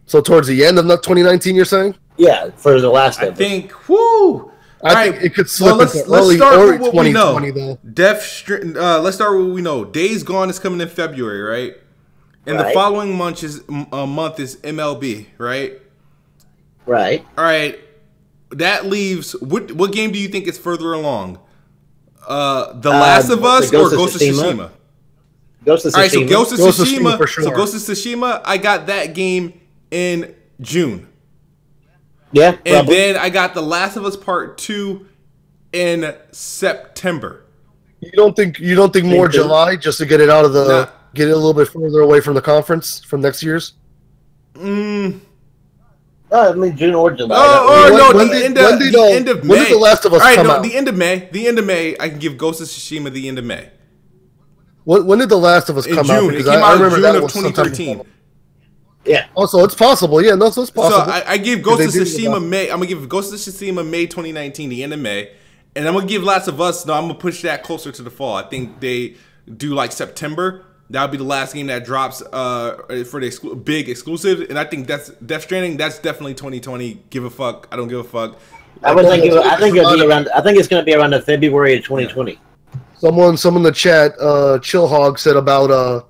So towards the end of 2019, you're saying? Yeah, for the Last of Us. I think. Woo. I think it could slip into let's start early with what 2020 we know. Though. Let's start with what we know. Days Gone is coming in February, right? And the following month is MLB, right? Right. All right. That leaves what game do you think is further along? The Last of Us or Ghost of Tsushima? Ghost of Tsushima. All right, so Ghost of Tsushima. For sure. So Ghost of Tsushima, I got that game in June. Yeah, probably. And then I got The Last of Us Part 2 in September. You don't think more July just to get it out of the get it a little bit further away from the conference from next year's? I mean June or July. The end of May. When did The Last of Us come out? The end of May. The end of May. I can give Ghost of Tsushima the end of May. When did The Last of Us come out? Because it came out in June of 2013. Yeah. Also, it's possible. Yeah, no, so it's possible. So I give Ghost of Tsushima May. I'm gonna give Ghost of Tsushima May 2019, the end of May, and I'm gonna give Last of Us. No, I'm gonna push that closer to the fall. I think they do like September. That'll be the last game that drops for the big exclusive, and I think that's Death Stranding. That's definitely 2020. Give a fuck. I don't give a fuck. I think it'll be around. I think it's gonna be around the February of 2020. Yeah. Someone in the chat, Chill Hog said about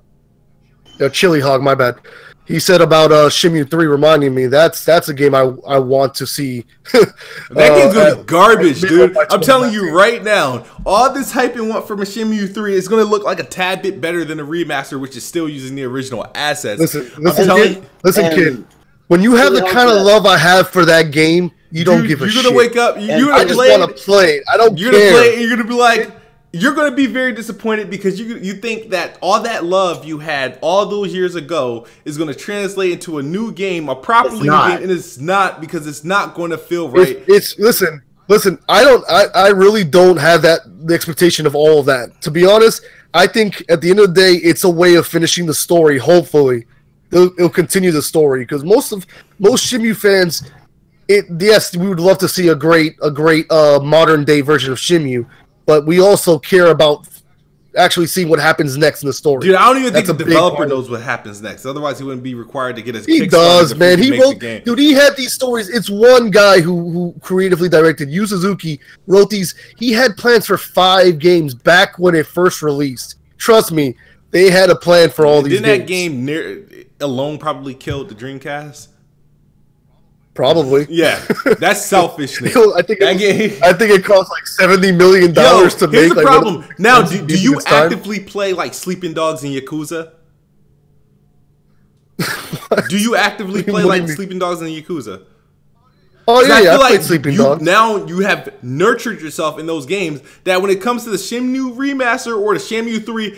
Chili Hog. My bad. He said about Shenmue 3, reminding me that's a game I want to see. That game's gonna be garbage, dude. I'm telling you right now, all this hype and want from a Shenmue 3 is gonna look like a tad bit better than a remaster, which is still using the original assets. Listen, kid. When you have the kind of love I have for that game, you don't give a shit. You're gonna wake up. I just want to play it. I don't care. You're gonna play it, and you're gonna be like. You're going to be very disappointed because you think that all that love you had all those years ago is going to translate into a new game, a proper new game, and it's not, because it's not going to feel right. Listen. I really don't have the expectation of all of that. To be honest, I think at the end of the day, it's a way of finishing the story. Hopefully, it'll continue the story, because most Shenmue fans, yes, we would love to see a great modern day version of Shenmue. But we also care about actually seeing what happens next in the story. Dude, I don't even think the developer knows what happens next. Otherwise, he wouldn't be required to get his. He does, man. He wrote. Dude, he had these stories. It's one guy who creatively directed. Yu Suzuki wrote these. He had plans for 5 games back when it first released. Trust me, they had a plan for all these. Didn't that game alone probably killed the Dreamcast? Probably. Yeah, that's selfishness. I think it cost like $70 million to make. Here's the problem. Now, do you actively play like Sleeping Dogs in Yakuza? Do you actively play like Sleeping Dogs in Yakuza? Oh yeah, I played Sleeping Dogs. Now you have nurtured yourself in those games that when it comes to the Shenmue remaster or the Shenmue 3,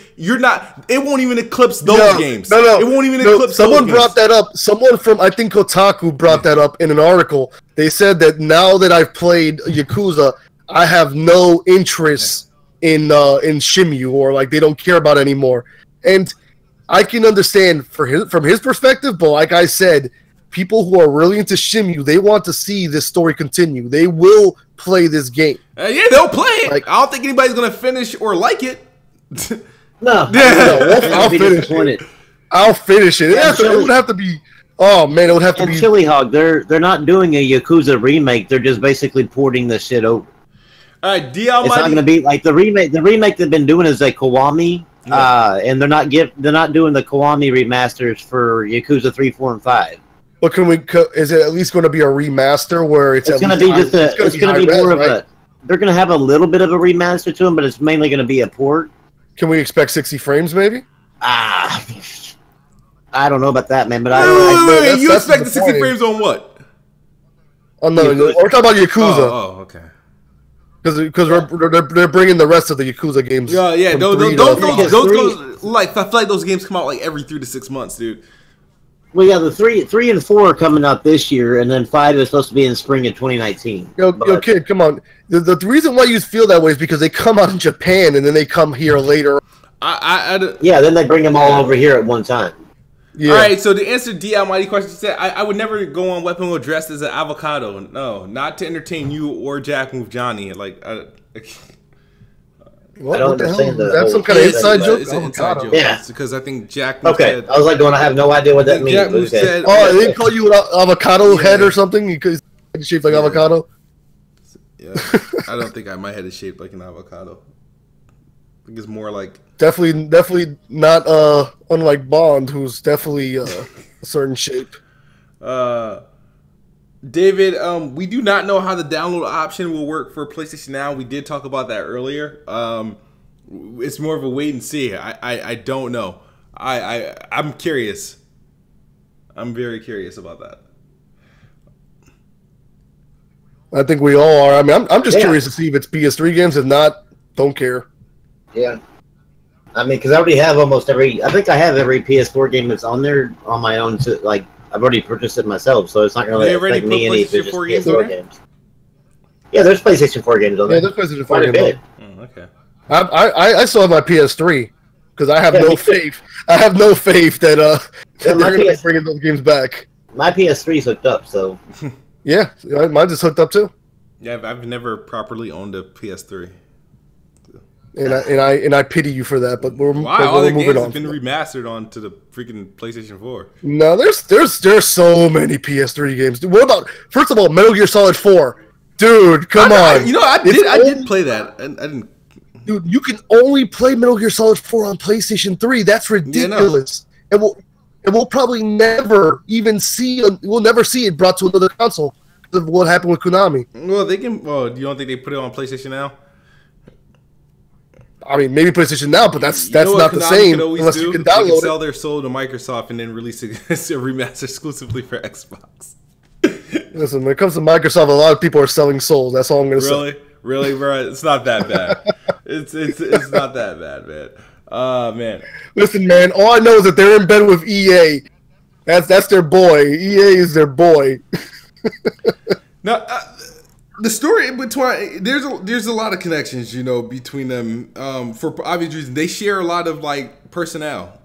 it won't even eclipse those games. No, it won't even eclipse someone brought that up. Someone from, I think, Kotaku brought that up in an article. They said that now that I've played Yakuza, I have no interest in Shimu, or like they don't care about it anymore. And I can understand from his perspective, but like I said, people who are really into Shimu, they want to see this story continue. They will play this game. Yeah, they'll play it. Like, I don't think anybody's gonna finish or like it. No, I'll finish it. I'll finish it. It would have to be. Oh man, it would have to be. Chili Hog, they're not doing a Yakuza remake. They're just basically porting this shit over. All right, It's not going to be like the remake. The remake they've been doing is a Kiwami, and they're not doing the Kiwami remasters for Yakuza 3, 4, and 5. But is it at least going to be a remaster where it's going to be just it's going to be more of a. They're going to have a little bit of a remaster to them, but it's mainly going to be a port. Can we expect 60 frames, maybe? I don't know about that, man. But wait, you expect the 60 frames on what? On we're talking about Yakuza. Oh, okay. Because they're bringing the rest of the Yakuza games. Yeah. Those like I feel like those games come out like every 3 to 6 months, dude. Well, yeah, the 3 and 4 are coming out this year, and then 5 is supposed to be in spring of 2019. Yo, kid, come on. The reason why you feel that way is because they come out in Japan and then they come here later. Yeah, then they bring them all over here at one time. Yeah. All right, so to answer D. Almighty question, he said, I would never go on Weapon Wheel dressed as an avocado. No, not to entertain you or Jack Move Johnny. Like, I don't understand that. That's some kind of inside joke? It's an inside joke. Yeah. Because I think Jack Move said... I was like going, I have no idea what that means. Jack Move said... Oh, they didn't call you an avocado head or something? Because it's shaped like avocado? Yeah, I don't think my head is shaped like an avocado. I think it's more like... Definitely not unlike Bond, who's definitely a certain shape. David, we do not know how the download option will work for PlayStation Now. We did talk about that earlier. It's more of a wait and see. I don't know. I'm curious. I'm very curious about that. I think we all are. I mean, I'm just curious to see if it's PS3 games. If not, don't care. Yeah. I mean, because I already have almost every... I think I have every PS4 game that's on there on my own. Like, I've already purchased it myself, so it's not going to affect me any if it's just PS4 games. Yeah, there's PlayStation 4 games on there. Yeah, there's PlayStation 4 games. Okay. I still have my PS3. Because I have no faith. I have no faith that they're going to be bringing those games back. My PS3 is hooked up, so... Yeah, mine's just hooked up too. Yeah, I've never properly owned a PS3. And I pity you for that, but we're moving on. All their games have been remastered onto the freaking PlayStation 4. No, there's so many PS3 games. What about, first of all, Metal Gear Solid 4? Dude, come on. I did play that. I didn't. Dude, you can only play Metal Gear Solid 4 on PlayStation 3. That's ridiculous. Yeah, no. And we'll probably never even see. We'll never see it brought to another console because of what happened with Konami. Well, they can. Well, you don't think they put it on PlayStation Now? I mean, maybe PlayStation Now, but that's not the same unless you can download it. They can sell their soul to Microsoft and then release a remaster exclusively for Xbox. Listen, when it comes to Microsoft, a lot of people are selling souls. That's all I'm going to say. Really, bro? It's not that bad. It's not that bad, man. Man. Listen, man. All I know is that they're in bed with EA. That's their boy. EA is their boy. Now. The story between there's a lot of connections, between them. For obvious reasons, they share a lot of like personnel.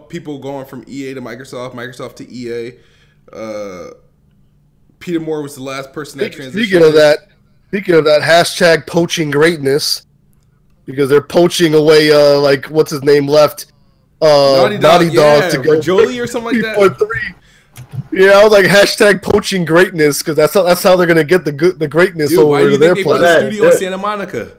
People going from EA to Microsoft, Microsoft to EA. Peter Moore was the last person that transitioned. Speaking of that, hashtag poaching greatness, because they're poaching away. Like what's his name left? Naughty Dog to go Jolie or something like that. Yeah, I was like hashtag poaching greatness because that's how they're gonna get the greatness over to their place. Why do you think they put a studio in Santa Monica?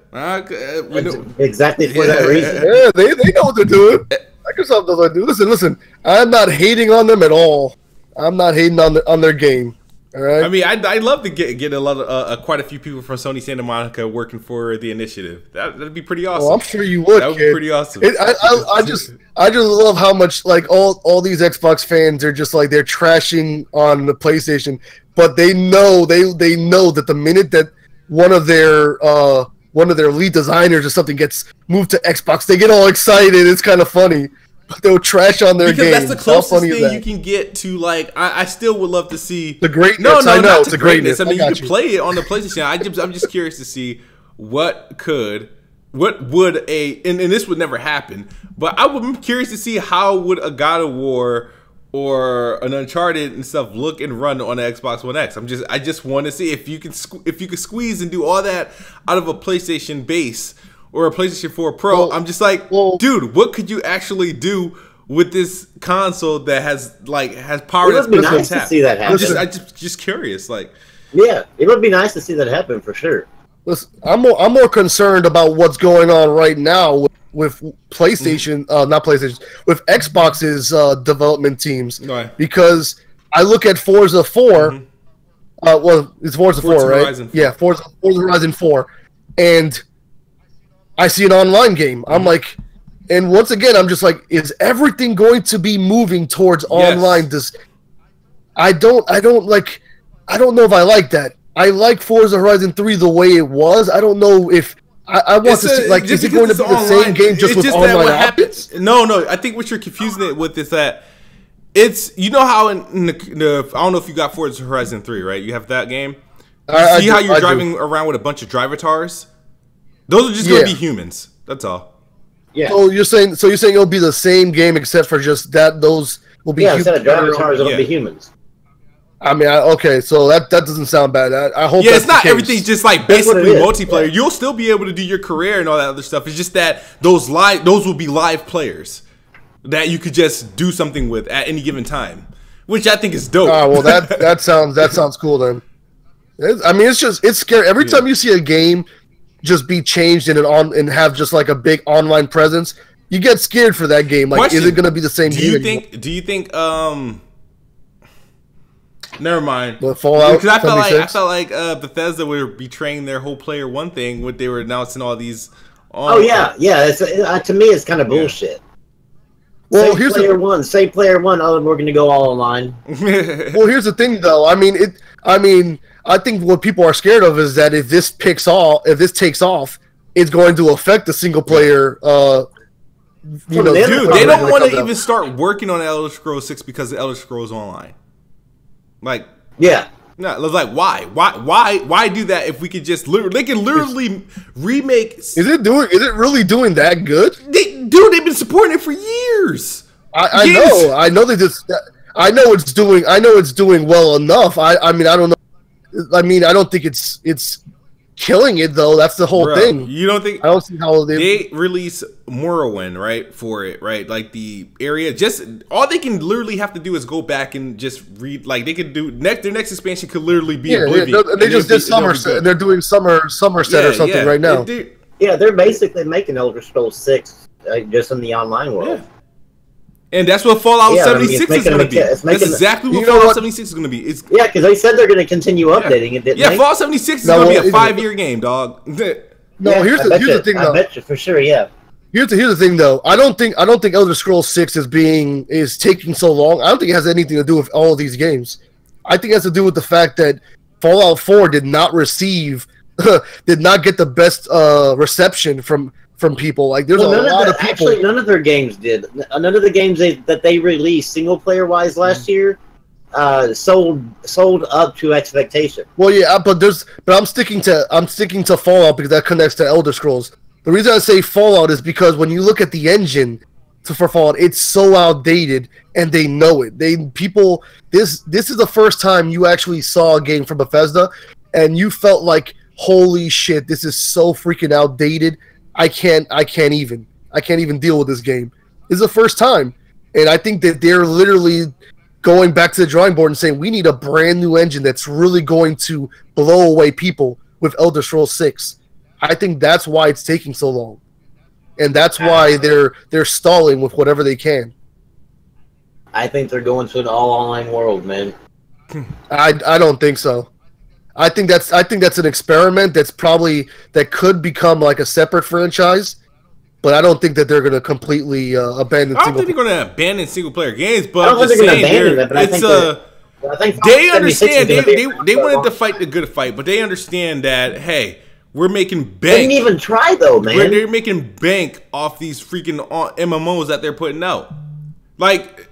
Exactly for that reason. Yeah, they know what they're doing. Microsoft knows what to do. Listen. I'm not hating on them at all. I'm not hating on their game. All right. I mean, I'd love to get a lot of quite a few people from Sony Santa Monica working for the initiative. That'd be pretty awesome. Well, I'm sure you would. That would be pretty awesome. I just love how much like all these Xbox fans are just like they're trashing on the PlayStation, but they know that the minute that one of their lead designers or something gets moved to Xbox, they get all excited. It's kind of funny. They'll trash on their game. Because that's the closest thing you can get to, like, I still would love to see the greatness. No, I know not it's the greatness. I mean, you can play it on the PlayStation. I'm just curious to see what would and this would never happen, but I'm curious to see how would a God of War or an Uncharted and stuff look and run on the Xbox One X. I just want to see if you could squeeze and do all that out of a PlayStation base or a PlayStation 4 Pro. I'm just like, dude, what could you actually do with this console that has power? It would be nice to see that happen. I'm just curious, like. Yeah, it would be nice to see that happen for sure. Listen, I'm more concerned about what's going on right now with PlayStation, not PlayStation, with Xbox's development teams, right? Because I look at Forza 4. Well, it's Forza 4, right? Horizon 4. Yeah, Forza Horizon 4, and I see an online game. I'm like, and once again, I'm just like, is everything going to be moving towards online? I don't know if I like that. I like Forza Horizon 3 the way it was. I don't know if I want to see, like, is it going to be the same game just with online options? No. I think what you're confusing it with is that it's, you know how in the I don't know if you got Forza Horizon 3, right? You have that game. See how you're driving around with a bunch of drivatars? Those are just going to be humans. That's all. Yeah. So you're saying it'll be the same game except for just that those will be instead of drivatars, it'll be humans. I mean, okay, so that doesn't sound bad. I hope. Yeah, it's not everything's just like basically multiplayer. Yeah. You'll still be able to do your career and all that other stuff. It's just that those will be live players that you could just do something with at any given time, which I think is dope. Well, that sounds cool then. I mean, it's scary every time you see a game just be changed and have just like a big online presence. You get scared for that game. Like, Question, is it going to be the same game? Do you think? Never mind. The Fallout. Because I felt like Bethesda were betraying their whole Player One thing when they were announcing all these. Yeah. To me, it's kind of bullshit. Well, here's Player One. Say Player One. Oh, we're going to go all online. Well, here's the thing, though. I think what people are scared of is that if this takes off, it's going to affect the single player. Dude, they don't want to even start working on Elder Scrolls 6 because of Elder Scrolls Online. Like, yeah, no, like why do that if we could just they can literally remake? Is it really doing that good? They've been supporting it for years. I know it's doing well enough. I mean, I don't know. I mean, I don't think it's killing it though. That's the whole thing. You don't think? I don't see how they release Morrowind, right? For it, right? Like the area, just all they can literally have to do is go back and just read. Like they could do their next expansion could literally be Oblivion. They just did Somerset. They're doing Somerset or something right now. They're basically making Elder Scrolls 6 just in the online world. Yeah. And that's what Fallout 76 is going to be. That's exactly what Fallout 76 is going to be. Because they said they're going to continue updating it, didn't they? Fallout 76 is going to be a 5-year game, dog. No, here's the thing, though. I bet you for sure, yeah. Here's the thing, though. I don't think Elder Scrolls 6 is taking so long. I don't think it has anything to do with all of these games. I think it has to do with the fact that Fallout 4 did not get the best reception from people. Like, there's a lot of people. Actually, none of their games did. None of the games that they released single player wise last year sold up to expectation. Well, yeah, but I'm sticking to Fallout because that connects to Elder Scrolls. The reason I say Fallout is because when you look at the engine for Fallout, it's so outdated, and they know it. This is the first time you actually saw a game from Bethesda, and you felt like, holy shit, this is so freaking outdated. I can't even deal with this game. This is the first time, and I think that they're literally going back to the drawing board and saying we need a brand new engine that's really going to blow away people with Elder Scrolls 6. I think that's why it's taking so long, and that's why they're stalling with whatever they can. I think they're going to an all online world, man. I don't think so. I think that's an experiment that could become like a separate franchise, but I don't think that they're going to completely abandon. I don't think they're going to abandon single player games, but I don't think they're going to abandon it. But I think they understand they wanted to fight the good fight, but they understand that hey, we're making bank. They didn't even try though, man. They're making bank off these freaking MMOs that they're putting out. Like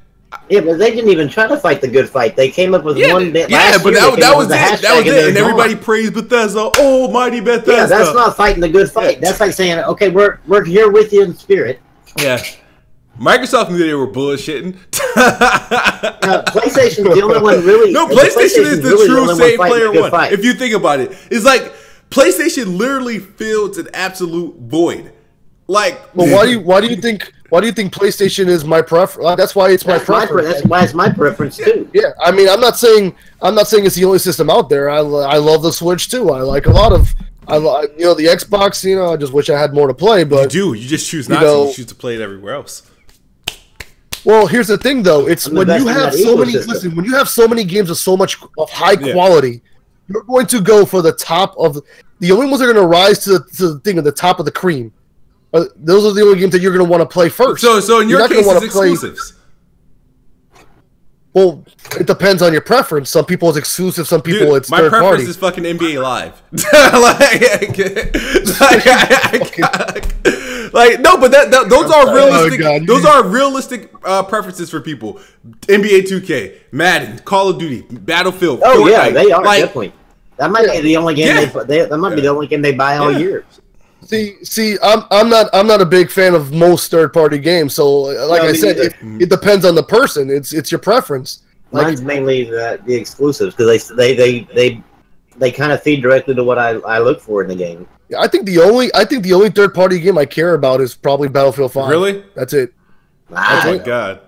Yeah, but they didn't even try to fight the good fight. They came up with one day. Yeah, but that was it. That was it. And everybody praised Bethesda. Oh, mighty Bethesda. Yeah, that's not fighting the good fight. Yeah. That's like saying, okay, we're here with you in spirit. Yeah. Microsoft knew they were bullshitting. PlayStation's the only one really. No, PlayStation is the true save player one. Fight. If you think about it, it's like PlayStation literally fills an absolute void. Like, well, why do you think PlayStation is my preference? That's why it's my preference. That's why it's my preference too. Yeah, I mean, I'm not saying it's the only system out there. I love the Switch too. I like a lot of. The Xbox. I just wish I had more to play. But you just choose not to. You choose to play it everywhere else. Well, here's the thing, though. It's when you have so many. Listen, when you have so many games of so much of high quality, you're going to go for the top of the only ones that are going to rise to the thing at the top of the cream. Those are the only games that you're going to want to play first. So in your case, it's exclusives. Well, it depends on your preference. Some people it's exclusive. Some people it's third party. My preference is fucking NBA Live. No, but those are realistic. Those are realistic preferences for people. NBA 2K, Madden, Call of Duty, Battlefield. Oh Fortnite. Yeah, they are definitely. That might be the only game that might be the only game they buy all year. See, I'm not a big fan of most third-party games. So, like I said, it depends on the person. It's your preference. Mine's mainly the exclusives because they kind of feed directly to what I look for in the game. I think the only third-party game I care about is probably Battlefield 5. Really? That's it. Oh my god.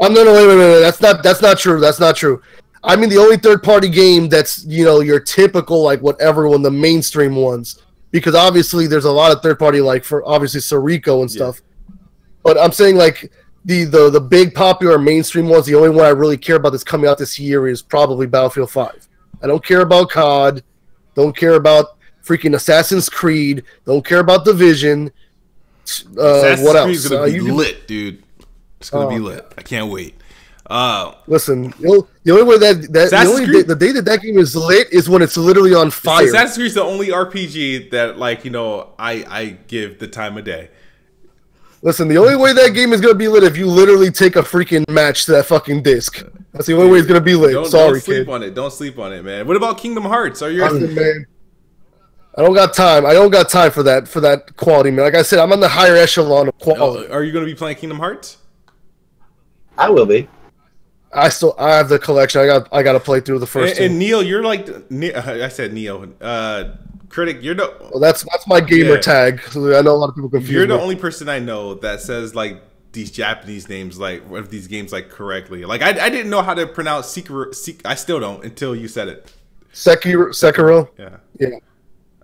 No, wait. That's not true. That's not true. I mean, the only third-party game that's your typical like whatever one, the mainstream ones. Because obviously there's a lot of third party like for obviously Sorico and stuff. But I'm saying like the big popular mainstream ones, the only one I really care about that's coming out this year is probably Battlefield 5. I don't care about COD, don't care about freaking Assassin's Creed, don't care about Division. What else? Creed's gonna be lit, dude. It's gonna be lit. I can't wait. Listen, the only way the day that game is lit is when it's literally on fire. Assassin's Creed is the only RPG that I give the time of day. Listen, the only way that game is gonna be lit if you literally take a freaking match to that fucking disc. That's the only way it's gonna be lit. Don't sleep on it. Don't sleep on it, man. What about Kingdom Hearts? Man, I don't got time. I don't got time for that quality, man. Like I said, I'm on the higher echelon of quality. Are you gonna be playing Kingdom Hearts? I will be. I have the collection. I got to play through the first. And Neil, you're like I said, Neil, Critic. You're the. Well, that's my gamer tag. I know a lot of people confuse. You're the only person I know that says like these Japanese names, like one of these games, like correctly. Like I didn't know how to pronounce Sekiro. I still don't until you said it. Sekiro. Yeah.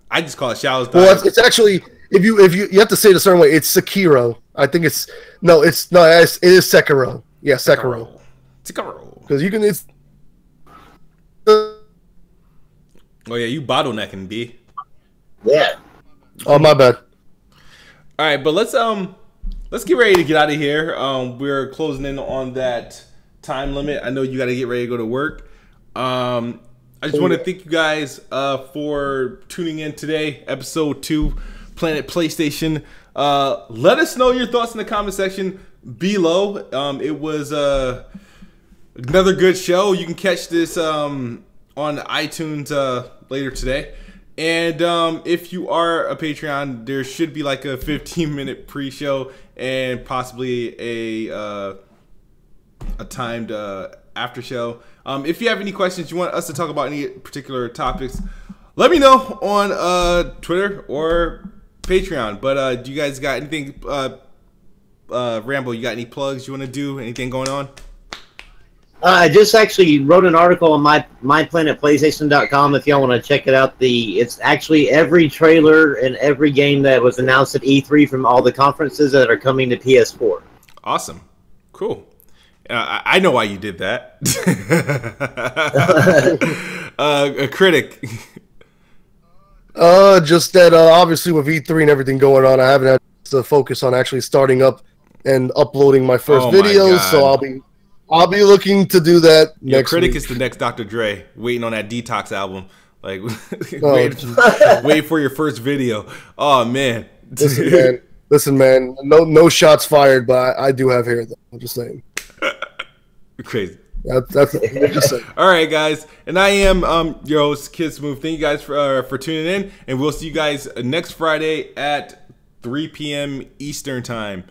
I just call it Shadow's Die. Well, it's actually if you have to say it a certain way. It's Sekiro. I think it is Sekiro. Yeah, Sekiro. Because you can. Oh yeah, you bottlenecking, B. Yeah. Oh my bad. All right, but let's get ready to get out of here. We're closing in on that time limit. I know you got to get ready to go to work. I just want to thank you guys for tuning in today, episode 2, Planet PlayStation. Let us know your thoughts in the comment section below. It was another good show. You can catch this on iTunes later today. And if you are a Patreon, there should be like a 15-minute pre-show and possibly a timed after show. If you have any questions, you want us to talk about any particular topics, let me know on Twitter or Patreon. But do you guys got anything? Rambo, you got any plugs you want to do? Anything going on? I just actually wrote an article on myplanetplaystation.com if y'all want to check it out. It's actually every trailer and every game that was announced at E3 from all the conferences that are coming to PS4. Awesome. Cool. I know why you did that. A critic. Just that obviously with E3 and everything going on, I haven't had to focus on actually starting up and uploading my first videos, so I'll be looking to do that next Critic week. Is the next Dr. Dre, waiting on that Detox album. Like, wait for your first video. Oh, man. Listen, man. No shots fired, but I do have hair, though. I'm just saying. Crazy. That's all right, guys, and I am your host, Kid Smooth. Thank you guys for tuning in, and we'll see you guys next Friday at 3 p.m. Eastern time.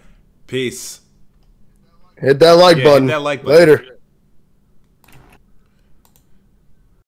Peace. Hit that like button. Hit that like button. Later.